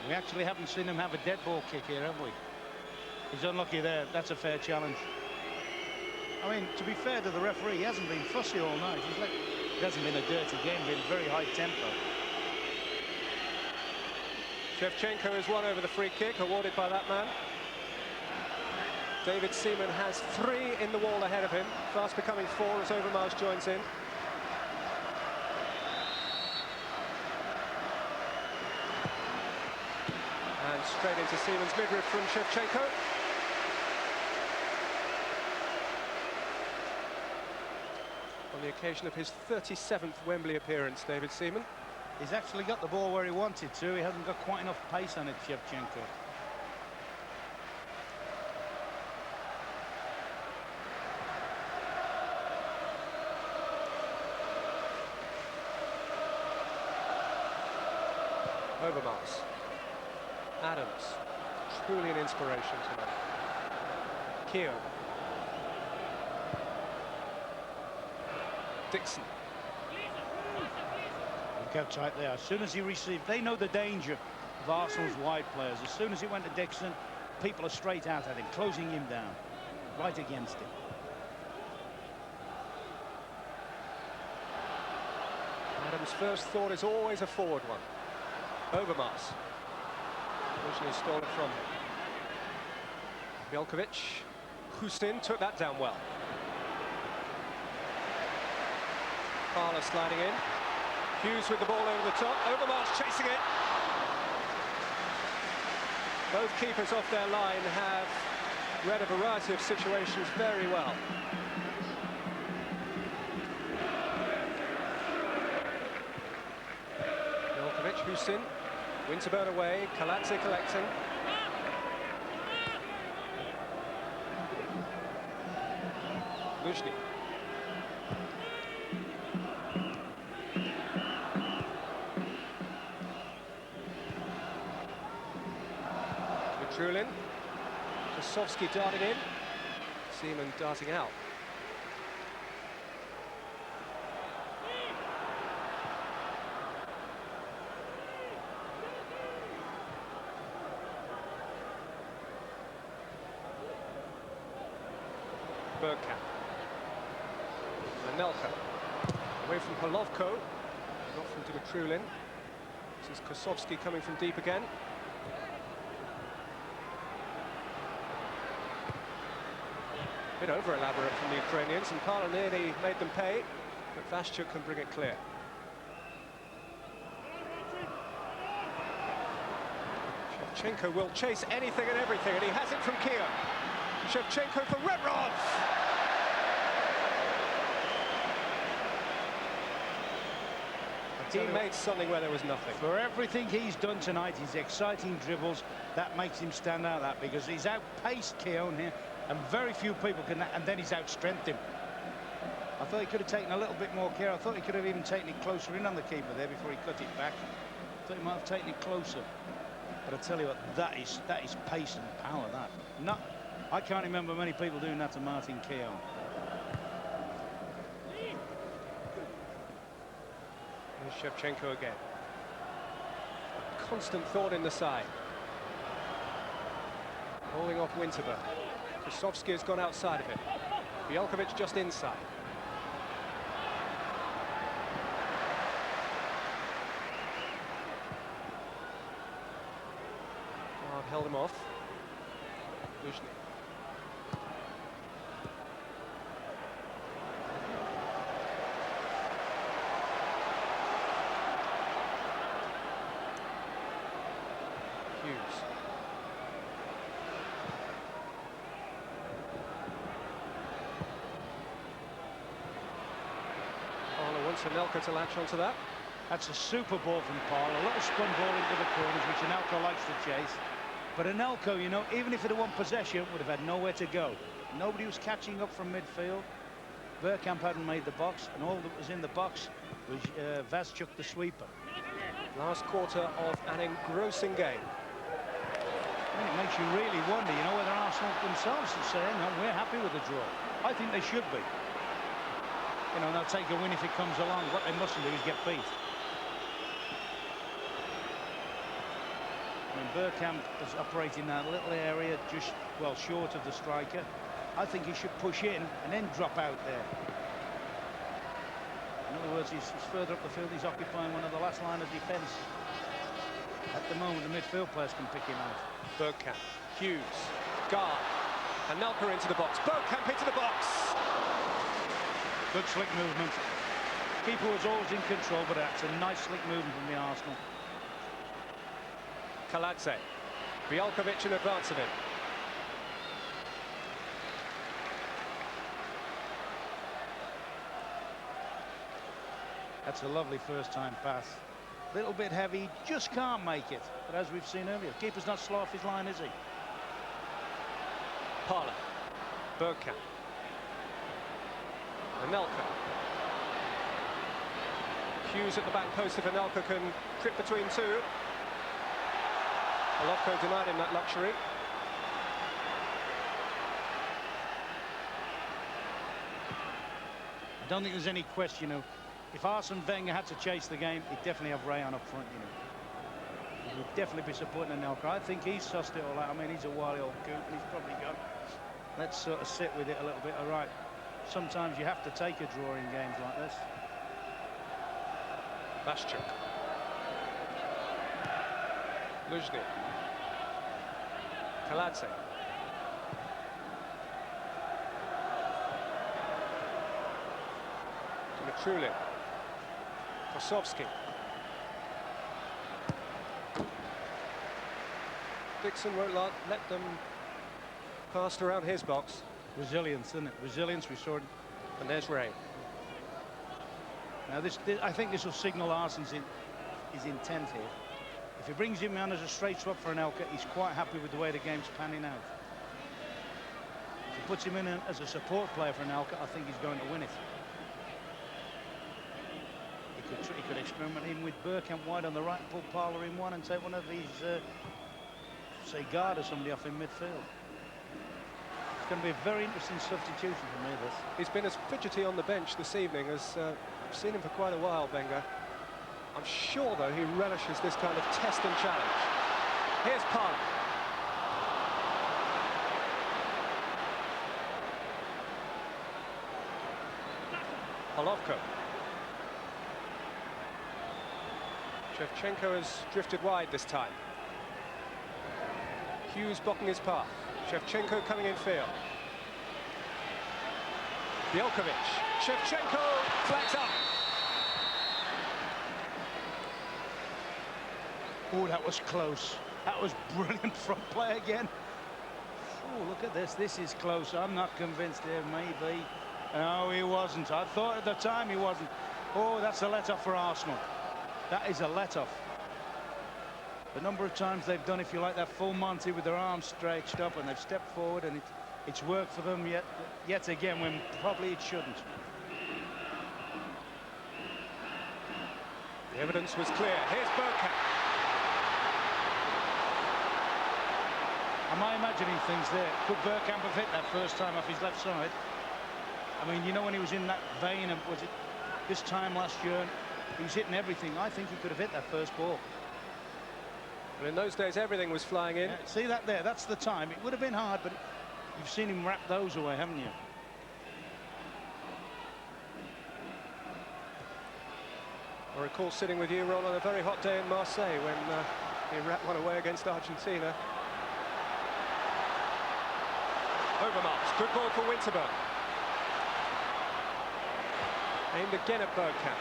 We actually haven't seen him have a dead ball kick here, have we? He's unlucky there. That's a fair challenge. I mean, to be fair to the referee, he hasn't been fussy all night. It hasn't been a dirty game, been very high tempo. Shevchenko has won over the free kick, awarded by that man. David Seaman has 3 in the wall ahead of him, fast becoming 4 as Overmars joins in. And straight into Seaman's midriff from Shevchenko. On the occasion of his 37th Wembley appearance, David Seaman. He's actually got the ball where he wanted to. He hasn't got quite enough pace on it, Shevchenko. Overmars. Adams. Truly an inspiration tonight. Kiev. Dixon. Look how tight they are. As soon as he received, they know the danger of Arsenal's wide players. As soon as he went to Dixon, people are straight out at him, closing him down, right against him. Adams' first thought is always a forward one. Overmars. Luzhny stole it from him. Jelkovic. Husin took that down well. Parler sliding in. Hughes with the ball over the top. Overmars chasing it. Both keepers off their line have read a variety of situations very well. Jelkovic, Husin. Winterburn away. Kaladze collecting. Luzhny. Trulin. Kosovsky darting in. Seaman darting out. Bergkamp. Anelka. Away from Golovko. Not from Dimitrulin. This is Kosovsky coming from deep again. A bit over-elaborate from the Ukrainians, and Parler nearly made them pay, but Vashchuk can bring it clear. Shevchenko will chase anything and everything, and he has it from Kiev. Shevchenko for Rebrov! He made something where there was nothing. For everything he's done tonight, his exciting dribbles, that makes him stand out, that, because he's outpaced Keown here, and very few people can, and then he's outstrengthened him. I thought he could have taken a little bit more care. I thought he could have even taken it closer in on the keeper there before he cut it back. I thought he might have taken it closer. But I tell you what, that is pace and power. I can't remember many people doing that to Martin Keown. Here's Shevchenko again. Constant thought in the side. Holding off Winterberg. Kosovsky has gone outside of him. Bielkovic just inside. Oh, I've held him off. Luzhny. Hughes. Parla wants Anelka to latch onto that. That's a super ball from Parla. A little spun ball into the corners, which Anelka likes to chase. But Anelka, you know, even if it had won possession, would have had nowhere to go. Nobody was catching up from midfield. Bergkamp hadn't made the box, and all that was in the box was Vazchuk, the sweeper. Last quarter of an engrossing game. I mean, it makes you really wonder, you know, whether Arsenal themselves are saying, no, we're happy with the draw. I think they should be. You know, they'll take a win if it comes along. What they mustn't do is get beat. I mean, Bergkamp is operating that little area just, well, short of the striker. I think he should push in and then drop out there. In other words, he's further up the field. He's occupying one of the last line of defence. At the moment, the midfield players can pick him out. Bergkamp, Hughes, Guard, Anelka into the box. Bergkamp into the box. Good slick movement. Keeper was always in control, but that's a nice slick movement from the Arsenal. Kaladze, Bielkovic in advance of him. That's a lovely first-time pass. A little bit heavy, just can't make it. But as we've seen earlier, keeper's not slow off his line, is he? Parla, Bergkamp, Anelka. Hughes at the back post if Anelka can trip between two. Golovko denied him that luxury. I don't think there's any question of, if Arsene Wenger had to chase the game, he'd definitely have Rayon up front, you know. He would definitely be supporting Anelka. I think he's sussed it all out. I mean, he's a wily old coot, and he's probably gone, let's sort of sit with it a little bit. All right, sometimes you have to take a draw in games like this. Vazchuk. Luzhny. Kaladze. Dimitrulin. Kosovsky. Dixon won't let them pass around his box. Resilience, isn't it? Resilience, we saw it. And there's Ray. Now, I think this will signal Arsene's his intent here. If he brings him on as a straight swap for Anelka, he's quite happy with the way the game's panning out. If he puts him in as a support player for Anelka, I think he's going to win it. He could experiment in with Bergkamp wide on the right, pull Parla in one and take one of these, say, Guard or somebody off in midfield. It's going to be a very interesting substitution for me, this. He's been as fidgety on the bench this evening as I've seen him for quite a while, Wenger. I'm sure, though, he relishes this kind of test and challenge. Here's Parla. Golovko. Shevchenko has drifted wide this time. Hughes blocking his path. Shevchenko coming in field. Bielkovic. Shevchenko flags up. Oh, that was close. That was brilliant front play again. Oh, look at this. This is close. I'm not convinced there, maybe. No, he wasn't. I thought at the time he wasn't. Oh, that's a let-off for Arsenal. That is a let-off. The number of times they've done, if you like, that full Monty with their arms stretched up and they've stepped forward and it's worked for them yet again when probably it shouldn't. The evidence was clear. Here's Bergkamp. Am I imagining things there? Could Bergkamp have hit that first time off his left side? I mean, you know, when he was in that vein of, was it this time last year, he was hitting everything. I think he could have hit that first ball. But in those days, everything was flying in. Yeah, see that there? That's the time. It would have been hard, but you've seen him wrap those away, haven't you? I recall sitting with you, Ron, on a very hot day in Marseille when he wrapped one away against Argentina. Overmars, good ball for Winterberg. Aimed again at Bergkamp.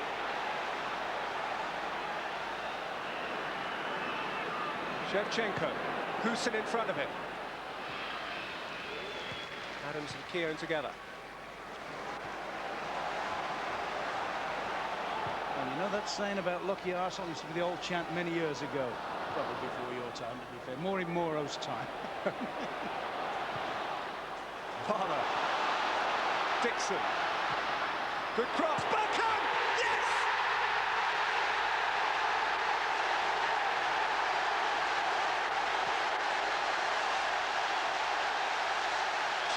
Shevchenko, Husin in front of him. Adams and Keown together. And you know that saying about lucky Arsenal used to be the old chant many years ago. Probably before your time, to be fair. More in Moro's time. Parlour. Dixon. Good cross. Bergkamp! Yes!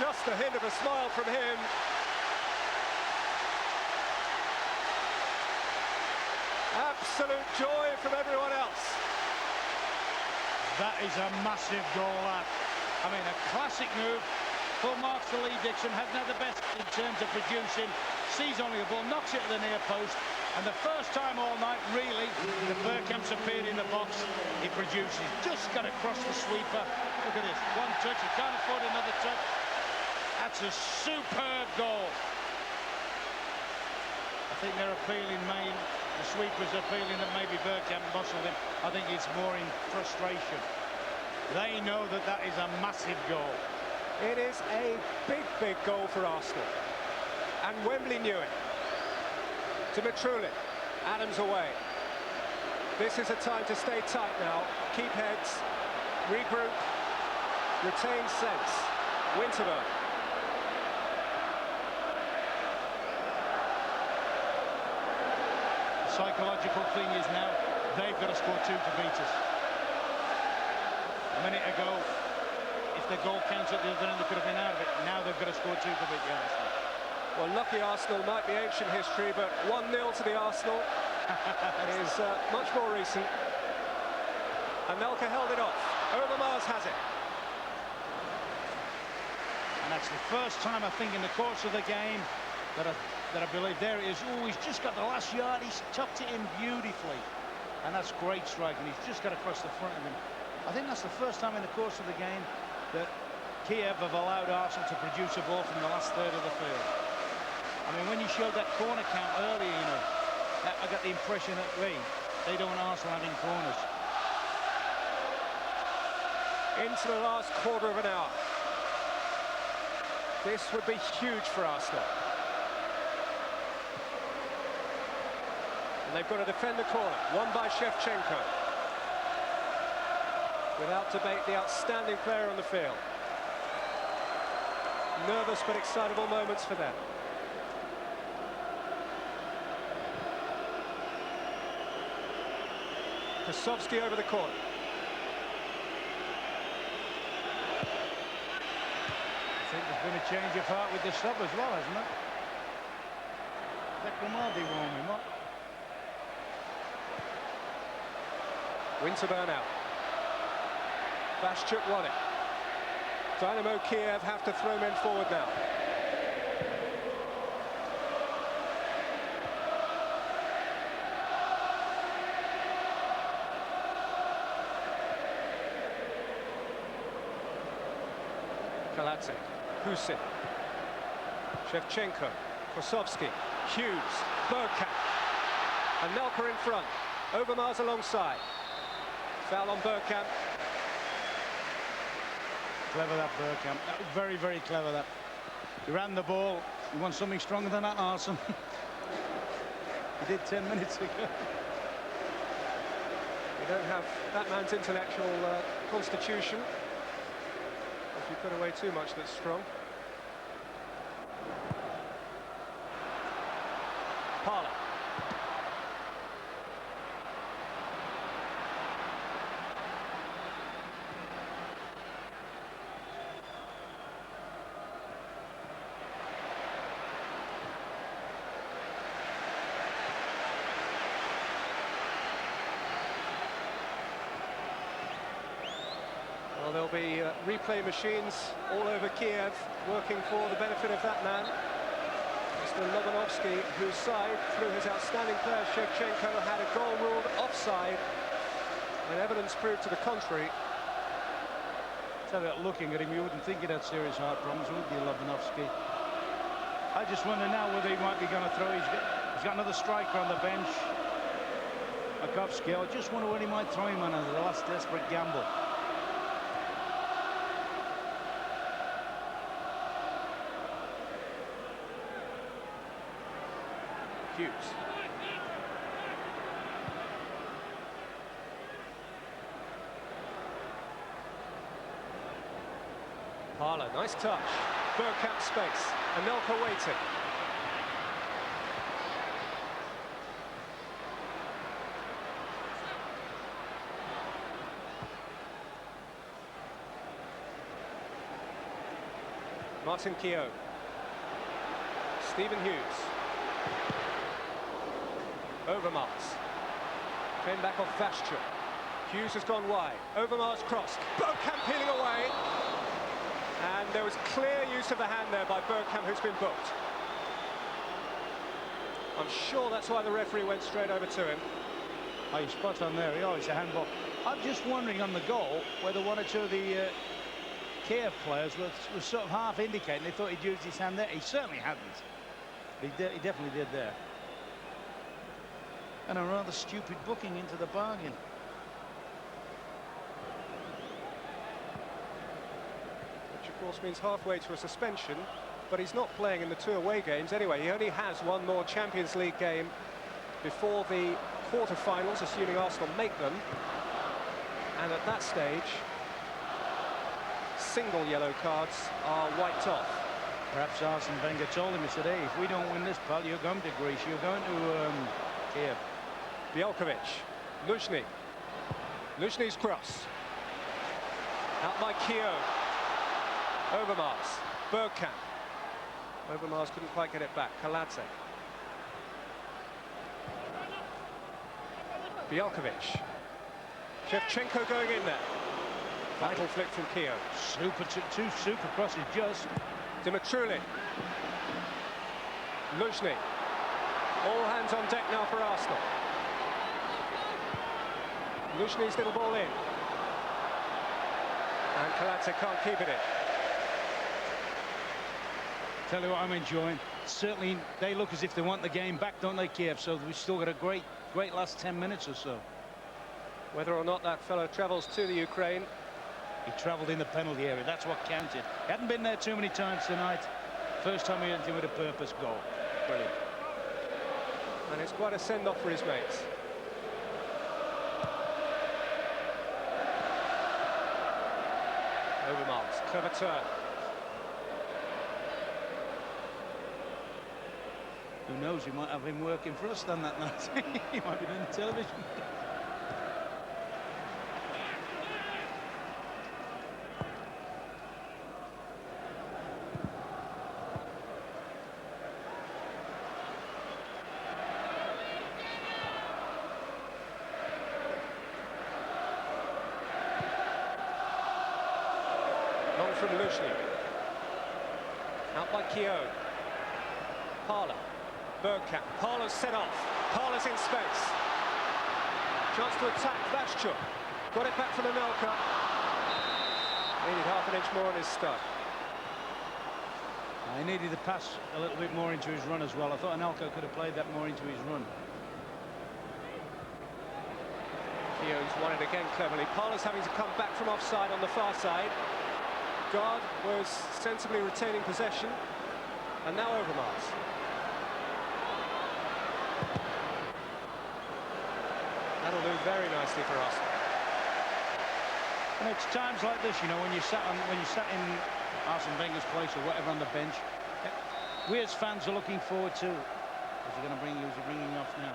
Just a hint of a smile from him. Absolute joy from everyone else. That is a massive goal, that. I mean, a classic move. Full marks for Lee Dixon. Hasn't had the best in terms of producing. Sees only a ball, knocks it to the near post. And the first time all night, really, the Bergkamp's appeared in the box. He produces. Just got across the sweeper. Look at this. One touch. He can't afford another touch. That's a superb goal. I think they're appealing, the sweepers are appealing that maybe Bergkamp muscled him. I think it's more in frustration. They know that that is a massive goal. It is a big, big goal for Arsenal. And Wembley knew it. To Mitrulin. Adams away. This is a time to stay tight now. Keep heads. Regroup. Retain sense. Winterberg. The psychological thing is now they've got to score 2 to beat us. A minute ago, if the goal counts at the other end, they could have been out of it. Now they've got to score 2 to beat the Arsenal. Well, lucky Arsenal might be ancient history, but 1-0 to the Arsenal is much more recent. And Nelka held it off. Overmars has it. And that's the first time, I think, in the course of the game that I believe there it is. Oh, he's just got the last yard. He's tucked it in beautifully. And that's great striking. He's just got across the front of him. I think that's the first time in the course of the game that Kiev have allowed Arsenal to produce a ball from the last third of the field. I mean, when you showed that corner count earlier, you know, I got the impression that they don't want Arsenal having corners. Into the last quarter of an hour. This would be huge for Arsenal. And they've got to defend the corner. Won by Shevchenko. Without debate, the outstanding player on the field. Nervous but excitable moments for them. Kosovsky over the corner. I think there's been a change of heart with the sub as well, hasn't it? Dekromaldi warming up. Winterburn out. Bashchuk won it. Dynamo Kiev have to throw men forward now. Kalatse, Husin, Shevchenko, Kosovsky, Hughes, Bergkamp, and Nelka in front. Overmars alongside. Foul on Bergkamp. Clever that, Bergkamp. That was very, very clever, that. He ran the ball. You want something stronger than that, Arsene? He did 10 minutes ago. You don't have that man's intellectual constitution. If you put away too much that's strong. Parlour. Well, there'll be replay machines all over Kiev working for the benefit of that man, Mr. Lobanovsky, whose side, through his outstanding player Shevchenko, had a goal ruled offside, and evidence proved to the contrary. Tell you, looking at him, you wouldn't think he'd had serious heart problems, would you, Lobanovsky? I just wonder now whether he might be going to throw. He's got another striker on the bench, Makovsky. I just wonder when he might throw him on as the last desperate gamble. Hughes. Parla, nice touch. Bergkamp space. Anelka waiting. Martin Keogh. Stephen Hughes. Overmars. Came back off Vastra. Hughes has gone wide. Overmars cross. Bergkamp peeling away. And there was clear use of the hand there by Bergkamp, who's been booked. I'm sure that's why the referee went straight over to him. Oh, you're spot on there. Oh, it's a handball. I'm just wondering on the goal whether one or two of the Kiev players were sort of half indicating they thought he'd used his hand there. He certainly hadn't. He definitely did there. And a rather stupid booking into the bargain. Which of course means halfway to a suspension, but he's not playing in the 2 away games anyway. He only has one more Champions League game before the quarter-finals, assuming Arsenal make them. And at that stage, single yellow cards are wiped off. Perhaps Arsene Wenger told him, he said, hey, if we don't win this, pal, you're going to Greece, you're going to Kiev. Bielkovic, Luzhny. Luzhny's cross. Out by Keogh. Overmars. Bergkamp. Overmars couldn't quite get it back. Kaladze. Bielkovic. Shevchenko going in there. Vital flick from Keogh. Two super crosses just. Dimitrulin. Luzhny. All hands on deck now for Arsenal. Luzhny's little ball in. And Kaladze can't keep it in. Tell you what I'm enjoying. Certainly they look as if they want the game back, don't they, Kiev? So we've still got a great last 10 minutes or so. Whether or not that fellow travels to the Ukraine. He travelled in the penalty area. That's what counted. He hadn't been there too many times tonight. First time he went in with a purpose goal. Brilliant. And it's quite a send-off for his mates. Overmars, clever turn. Who knows, we might have him working for us then that night. He might be doing the television. Long from Luzhny. Out by Keogh. Parla. Bergkamp. Parla's set off. Parla's in space. Chance to attack Vashchuk. Got it back from Anelka. Needed half an inch more on his stud. He needed to pass a little bit more into his run as well. I thought Anelka could have played that more into his run. Keogh's won it again cleverly. Parla's having to come back from offside on the far side. Guard was sensibly retaining possession. And now Overmars. That'll do very nicely for us. And it's times like this, you know, when you sat in Arsene Wenger's place or whatever on the bench, we as fans are looking forward to. Who's he bringing off now?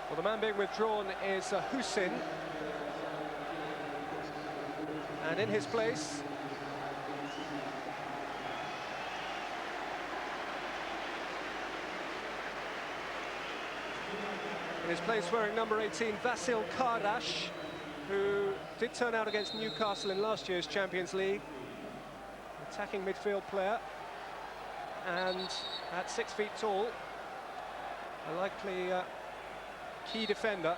Well, the man being withdrawn is Husin. And in his place, wearing number 18, Vasil Kardash. who did turn out against Newcastle in last year's Champions League. Attacking midfield player, and at 6 feet tall, a likely key defender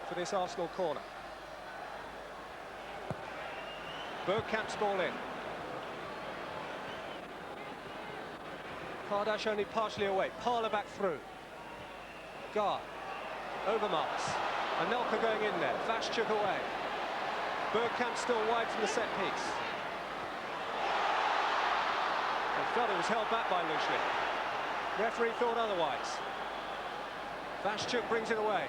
for this Arsenal corner. Bergkamp's ball in. Kardash only partially away. Parler back through. Guard. Overmars. Anelka going in there. Vashchuk away. Bergkamp still wide from the set piece. I felt it was held back by Lushny. Referee thought otherwise. Vashchuk brings it away.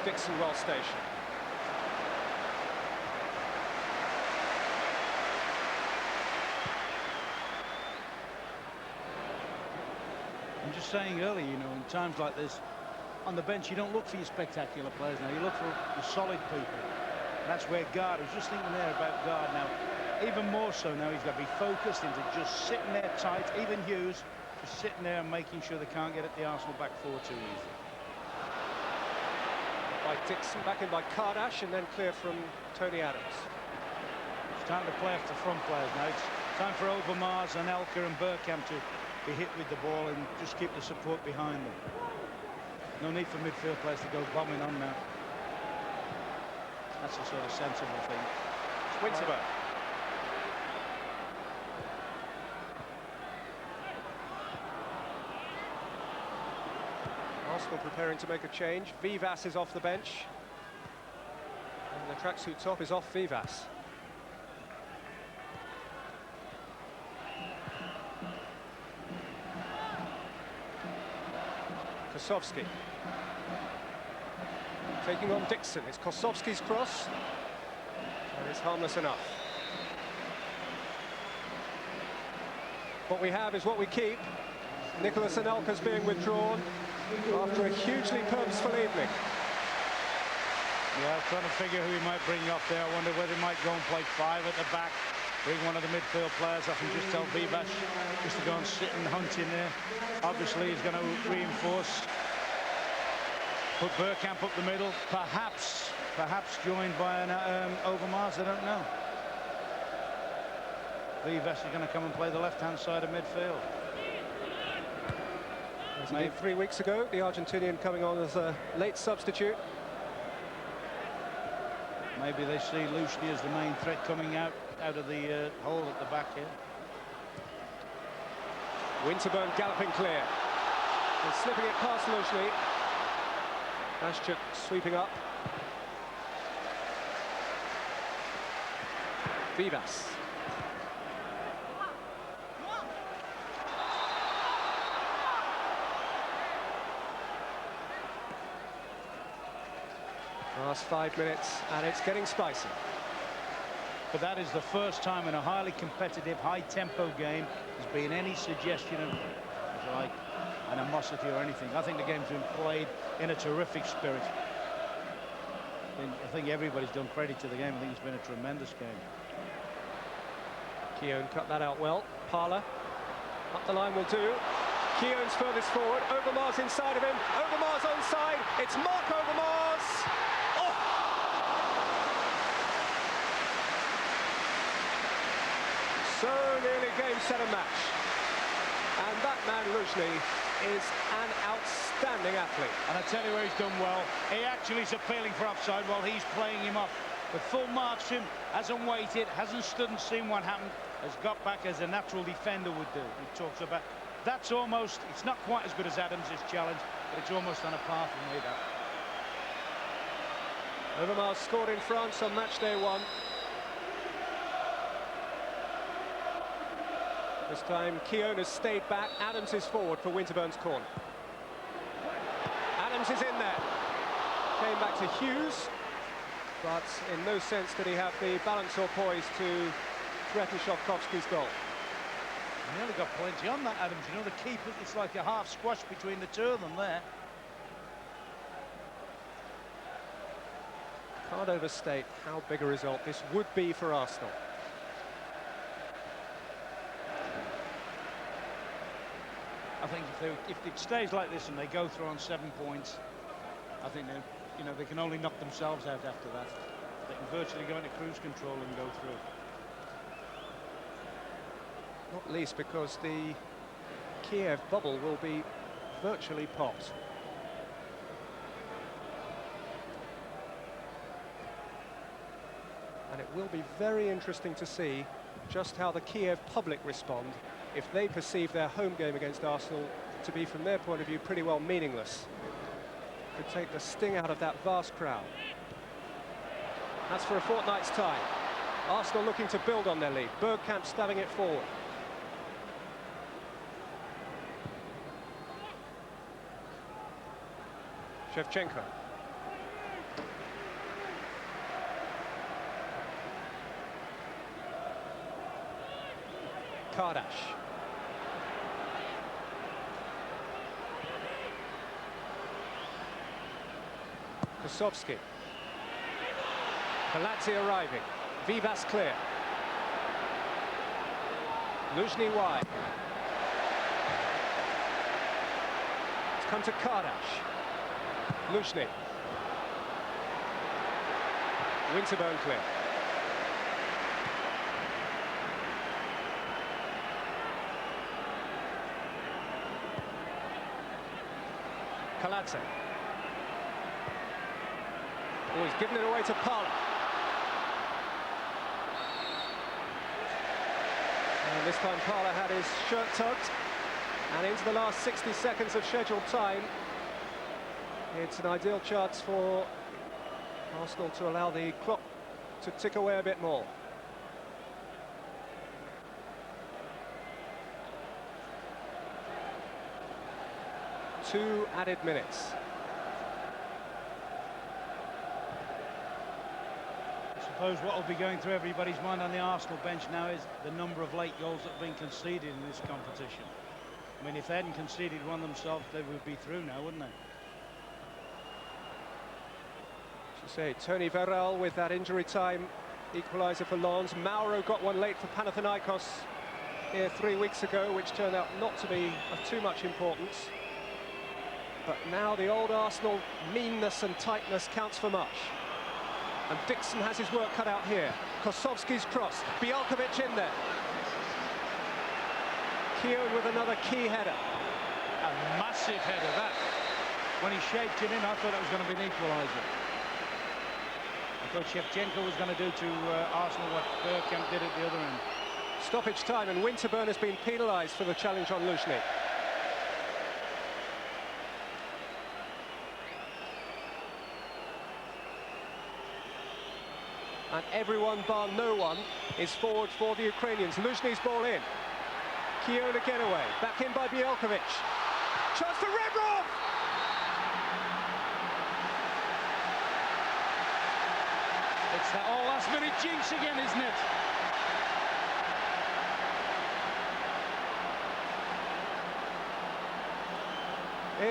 Dixon well stationed. I'm just saying earlier, you know, in times like this, on the bench, you don't look for your spectacular players now. You look for the solid people. That's where Guard, I was just thinking there about Guard now. Even more so now, he's got to be focused into just sitting there tight. Even Hughes, just sitting there and making sure they can't get at the Arsenal back four too easy. By Dixon, back in by Kardash, and then clear from Tony Adams. It's time to play off the front players now. It's time for Overmars and Elka and Bergkamp to be hit with the ball and just keep the support behind them. No need for midfield players to go bombing on now. That's a sort of sensible thing. Winterberg. Arsenal preparing to make a change. Vivas is off the bench. And the tracksuit top is off Vivas. Kosowski. Taking on Dixon. It's Kosowski's cross. And it's harmless enough. What we have is what we keep. Nicholas Anelka's being withdrawn after a hugely purposeful evening. Yeah, trying to figure who he might bring up there. I wonder whether he might go and play five at the back. Bring one of the midfield players. I can just tell Vivas just to go and sit and hunt in there. Obviously, he's going to reinforce. Put Bergkamp up the middle. Perhaps joined by an Overmars. I don't know. Vivas is going to come and play the left-hand side of midfield. As he did 3 weeks ago, the Argentinian coming on as a late substitute. Maybe they see Lushny as the main threat coming out of the hole at the back here. Winterburn galloping clear. And slipping it past Lushny. Vashchuk sweeping up. Vivas. Last 5 minutes, and it's getting spicy. But that is the first time in a highly competitive, high-tempo game there's been any suggestion of, if you like, animosity or anything. I think the game's been played in a terrific spirit. I think everybody's done credit to the game. I think it's been a tremendous game. Keown cut that out well. Parler up the line will do. Keown's furthest forward. Overmars inside of him. Overmars onside. It's Mark Overmars. Oh! So nearly game, set and match. And that man, Lushny, is an outstanding athlete. And I tell you where he's done well. He actually is appealing for offside while he's playing him up. But full marks him, hasn't waited, hasn't stood and seen what happened, has got back as a natural defender would do. He talks about that's almost, it's not quite as good as Adams' challenge, but it's almost on a par for me, that. Overmars scored in France on match day 1. This time Keown has stayed back. Adams is forward for Winterburn's corner. Adams is in there. Came back to Hughes, but in no sense did he have the balance or poise to threaten Shovkovski's goal. He nearly got plenty on that, Adams. You know, the keeper, it's like a half squash between the two of them there. Can't overstate how big a result this would be for Arsenal. I think if it stays like this and they go through on 7 points, I think you know, they can only knock themselves out after that. They can virtually go into cruise control and go through. Not least because the Kiev bubble will be virtually popped. And it will be very interesting to see just how the Kiev public respond if they perceive their home game against Arsenal to be, from their point of view, pretty well meaningless. Could take the sting out of that vast crowd. That's for a fortnight's time. Arsenal looking to build on their lead. Bergkamp stabbing it forward. Shevchenko. Kardash. Kosovsky. Palazzi arriving. Vivas clear. Luzhny wide. It's come to Kardash. Luzhny. Winterburn clear. Kaladze. Oh, he's given it away to Parla. And this time Parla had his shirt tugged. And into the last 60 seconds of scheduled time, it's an ideal chance for Arsenal to allow the clock to tick away a bit more. Two added minutes. I suppose what will be going through everybody's mind on the Arsenal bench now is the number of late goals that have been conceded in this competition. I mean, if they hadn't conceded one themselves, they would be through now, wouldn't they? As you say, Tony Verral with that injury time equaliser for Lens. Mauro got one late for Panathinaikos here 3 weeks ago, which turned out not to be of too much importance. But now the old Arsenal meanness and tightness counts for much. And Dixon has his work cut out here. Kosovsky's cross, Bialkovic in there. Keown with another key header. A massive header, that. When he shaped it in, I thought it was going to be an equaliser. I thought Shevchenko was going to do to Arsenal what Bergkamp did at the other end. Stoppage time, and Winterburn has been penalised for the challenge on Luzhny. And everyone bar no one is forward for the Ukrainians. Luzhny's ball in. Keown again away. Back in by Bielkovic. Chance for Rebrov! It's that all last-minute jinx again, isn't it?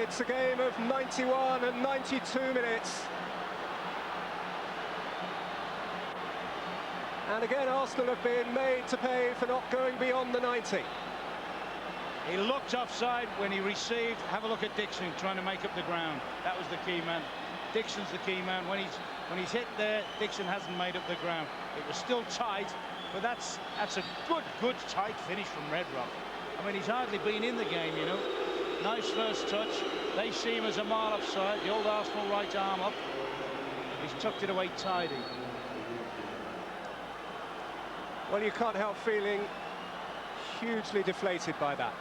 It's a game of 91 and 92 minutes. And again, Arsenal have been made to pay for not going beyond the 90. He looked offside when he received. Have a look at Dixon trying to make up the ground. That was the key man. Dixon's the key man. When he's hit there, Dixon hasn't made up the ground. It was still tight, but that's a good tight finish from Redrock. I mean, he's hardly been in the game, you know. Nice first touch. They see him as a mile offside. The old Arsenal right arm up. He's tucked it away tidy. Well, you can't help feeling hugely deflated by that.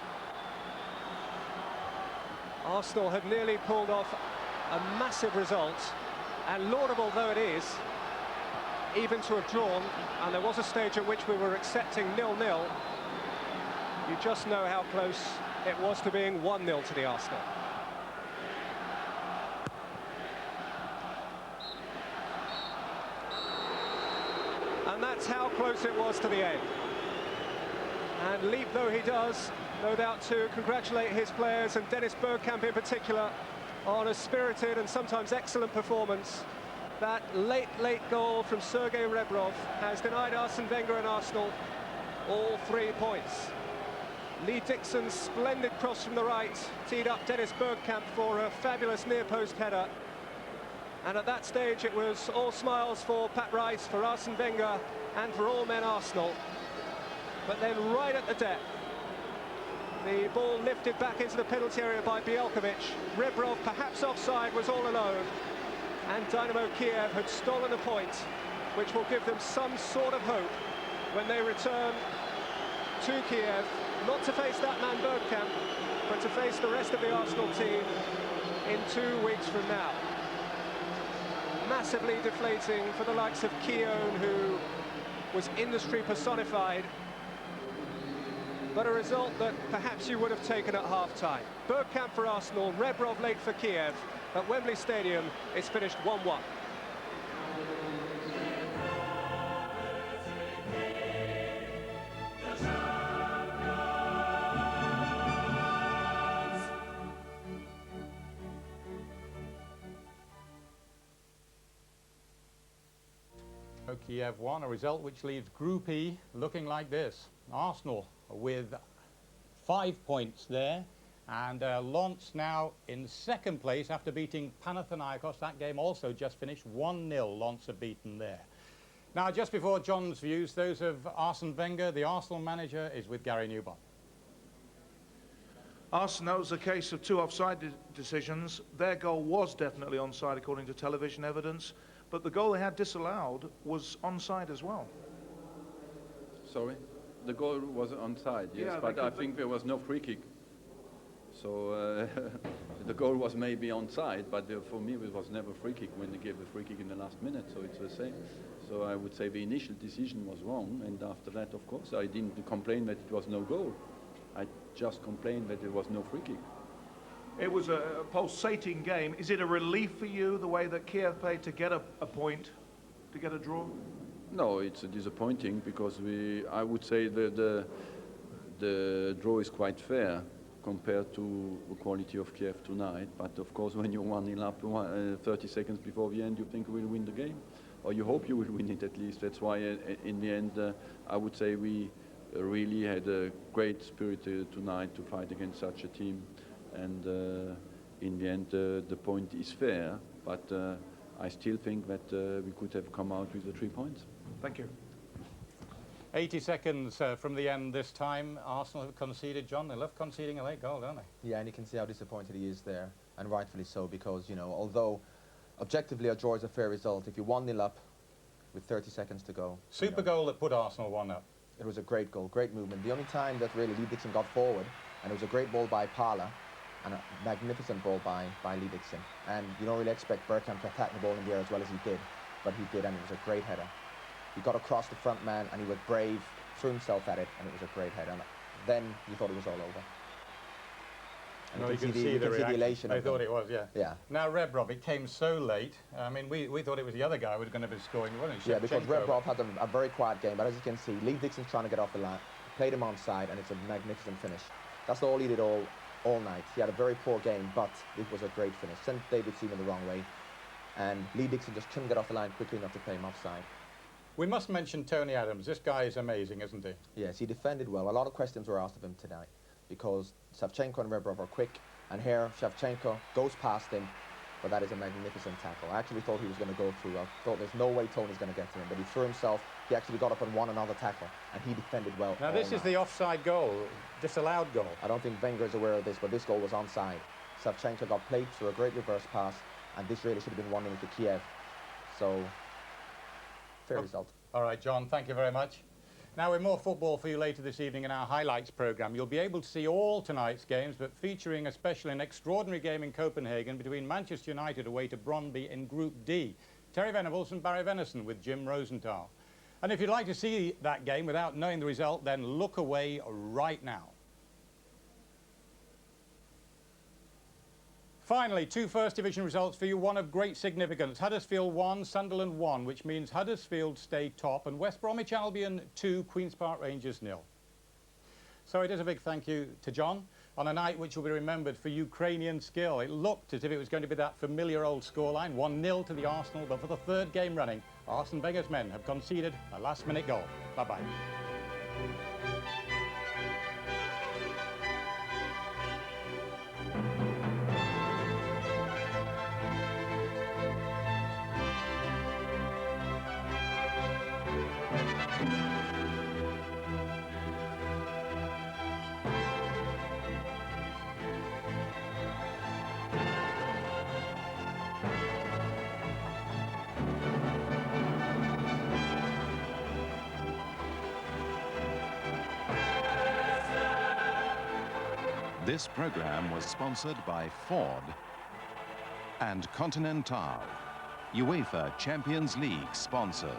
Arsenal had nearly pulled off a massive result, and laudable though it is, even to have drawn, and there was a stage at which we were accepting 0-0, you just know how close it was to being 1-0 to the Arsenal. And that's how close it was to the end. And leap though he does, no doubt to congratulate his players, and Dennis Bergkamp in particular, on a spirited and sometimes excellent performance. That late goal from Sergei Rebrov has denied Arsene Wenger and Arsenal all 3 points. Lee Dixon's splendid cross from the right teed up Dennis Bergkamp for a fabulous near-post header. And at that stage, it was all smiles for Pat Rice, for Arsene Wenger, and for all men Arsenal. But then right at the death, the ball lifted back into the penalty area by Bielkovic. Rebrov, perhaps offside, was all alone. And Dynamo Kiev had stolen a point, which will give them some sort of hope when they return to Kiev, not to face that man Bergkamp, but to face the rest of the Arsenal team in 2 weeks from now. Massively deflating for the likes of Keown, who was industry personified, but a result that perhaps you would have taken at half-time. Bergkamp for Arsenal, Rebrov late for Kiev. At Wembley Stadium, it's finished 1-1. Kiev won, a result which leaves Group E looking like this. Arsenal with 5 points there, and Lens now in second place after beating Panathinaikos. That game also just finished 1-0. Lens are beaten there. Now, just before John's views, those of Arsene Wenger, the Arsenal manager, is with Gary Newbon. Arsenal, that was a case of 2 offside decisions. Their goal was definitely onside according to television evidence, but the goal they had disallowed was onside as well. Sorry? The goal was onside, yes, Yeah, but I think there was no free kick. So the goal was maybe onside, but for me it was never free kick when they gave the free kick in the last minute, so it's the same. So I would say the initial decision was wrong, and after that, of course, I didn't complain that it was no goal. I just complained that there was no free kick. It was a pulsating game. Is it a relief for you, the way that Kiev played to get a point, to get a draw? No, it's disappointing because I would say that the draw is quite fair compared to the quality of Kiev tonight. But of course, when you're 1-0 up 30 seconds before the end, you think you will win the game, or you hope you will win it at least. That's why in the end, I would say we really had a great spirit tonight to fight against such a team. And in the end, the point is fair, but I still think that we could have come out with the 3 points. Thank you. 80 seconds from the end this time. Arsenal have conceded. John, they love conceding a late goal, don't they? Yeah, and you can see how disappointed he is there, and rightfully so, because, you know, although objectively a draw is a fair result, if you're 1-0 up with 30 seconds to go. Super goal that put Arsenal 1-up. It was a great goal, great movement. The only time that really Lee Dixon got forward, and it was a great ball by Parla, and a magnificent ball by Lee Dixon. And you don't really expect Bergkamp to attack the ball in the air as well as he did, but he did, and it was a great header. He got across the front man, and he was brave, threw himself at it, and it was a great header. And then you thought it was all over. And you can see the elation. I thought it was, yeah. Yeah. Now, Rebrov, it came so late. I mean, we thought it was the other guy who was going to be scoring, wasn't it? Yeah, because Rebrov had a very quiet game, but as you can see, Lee Dixon's trying to get off the line, played him onside, and it's a magnificent finish. That's all he did all night. He had a very poor game, but it was a great finish. Sent David Seaman the wrong way, and Lee Dixon just couldn't get off the line quickly enough to play him offside. We must mention Tony Adams. This guy is amazing, isn't he? Yes, he defended well. A lot of questions were asked of him tonight because Savchenko and Rebrov are quick, and here Savchenko goes past him, but that is a magnificent tackle. I actually thought he was going to go through. I thought there's no way Tony's going to get to him, but he threw himself. He actually got up and won another tackle, and he defended well. Now, this is the offside goal, disallowed goal. I don't think Wenger is aware of this, but this goal was onside. Savchenko got played through a great reverse pass, and this really should have been 1-0 to Kiev. So, fair result. All right, John, thank you very much. Now, with more football for you later this evening in our highlights programme, you'll be able to see all tonight's games, but featuring a special and extraordinary game in Copenhagen between Manchester United away to Brøndby in Group D. Terry Venables and Barry Venison with Jim Rosenthal. And if you'd like to see that game without knowing the result, then look away right now. Finally, 2 First Division results for you, one of great significance. Huddersfield 1, Sunderland 1, which means Huddersfield stay top, and West Bromwich Albion 2, Queen's Park Rangers 0. So it is a big thank you to John on a night which will be remembered for Ukrainian skill. It looked as if it was going to be that familiar old scoreline, 1-0 to the Arsenal, but for the 3rd game running, Arsene Wenger's men have conceded a last-minute goal. Bye-bye. This program was sponsored by Ford and Continental, UEFA Champions League sponsors.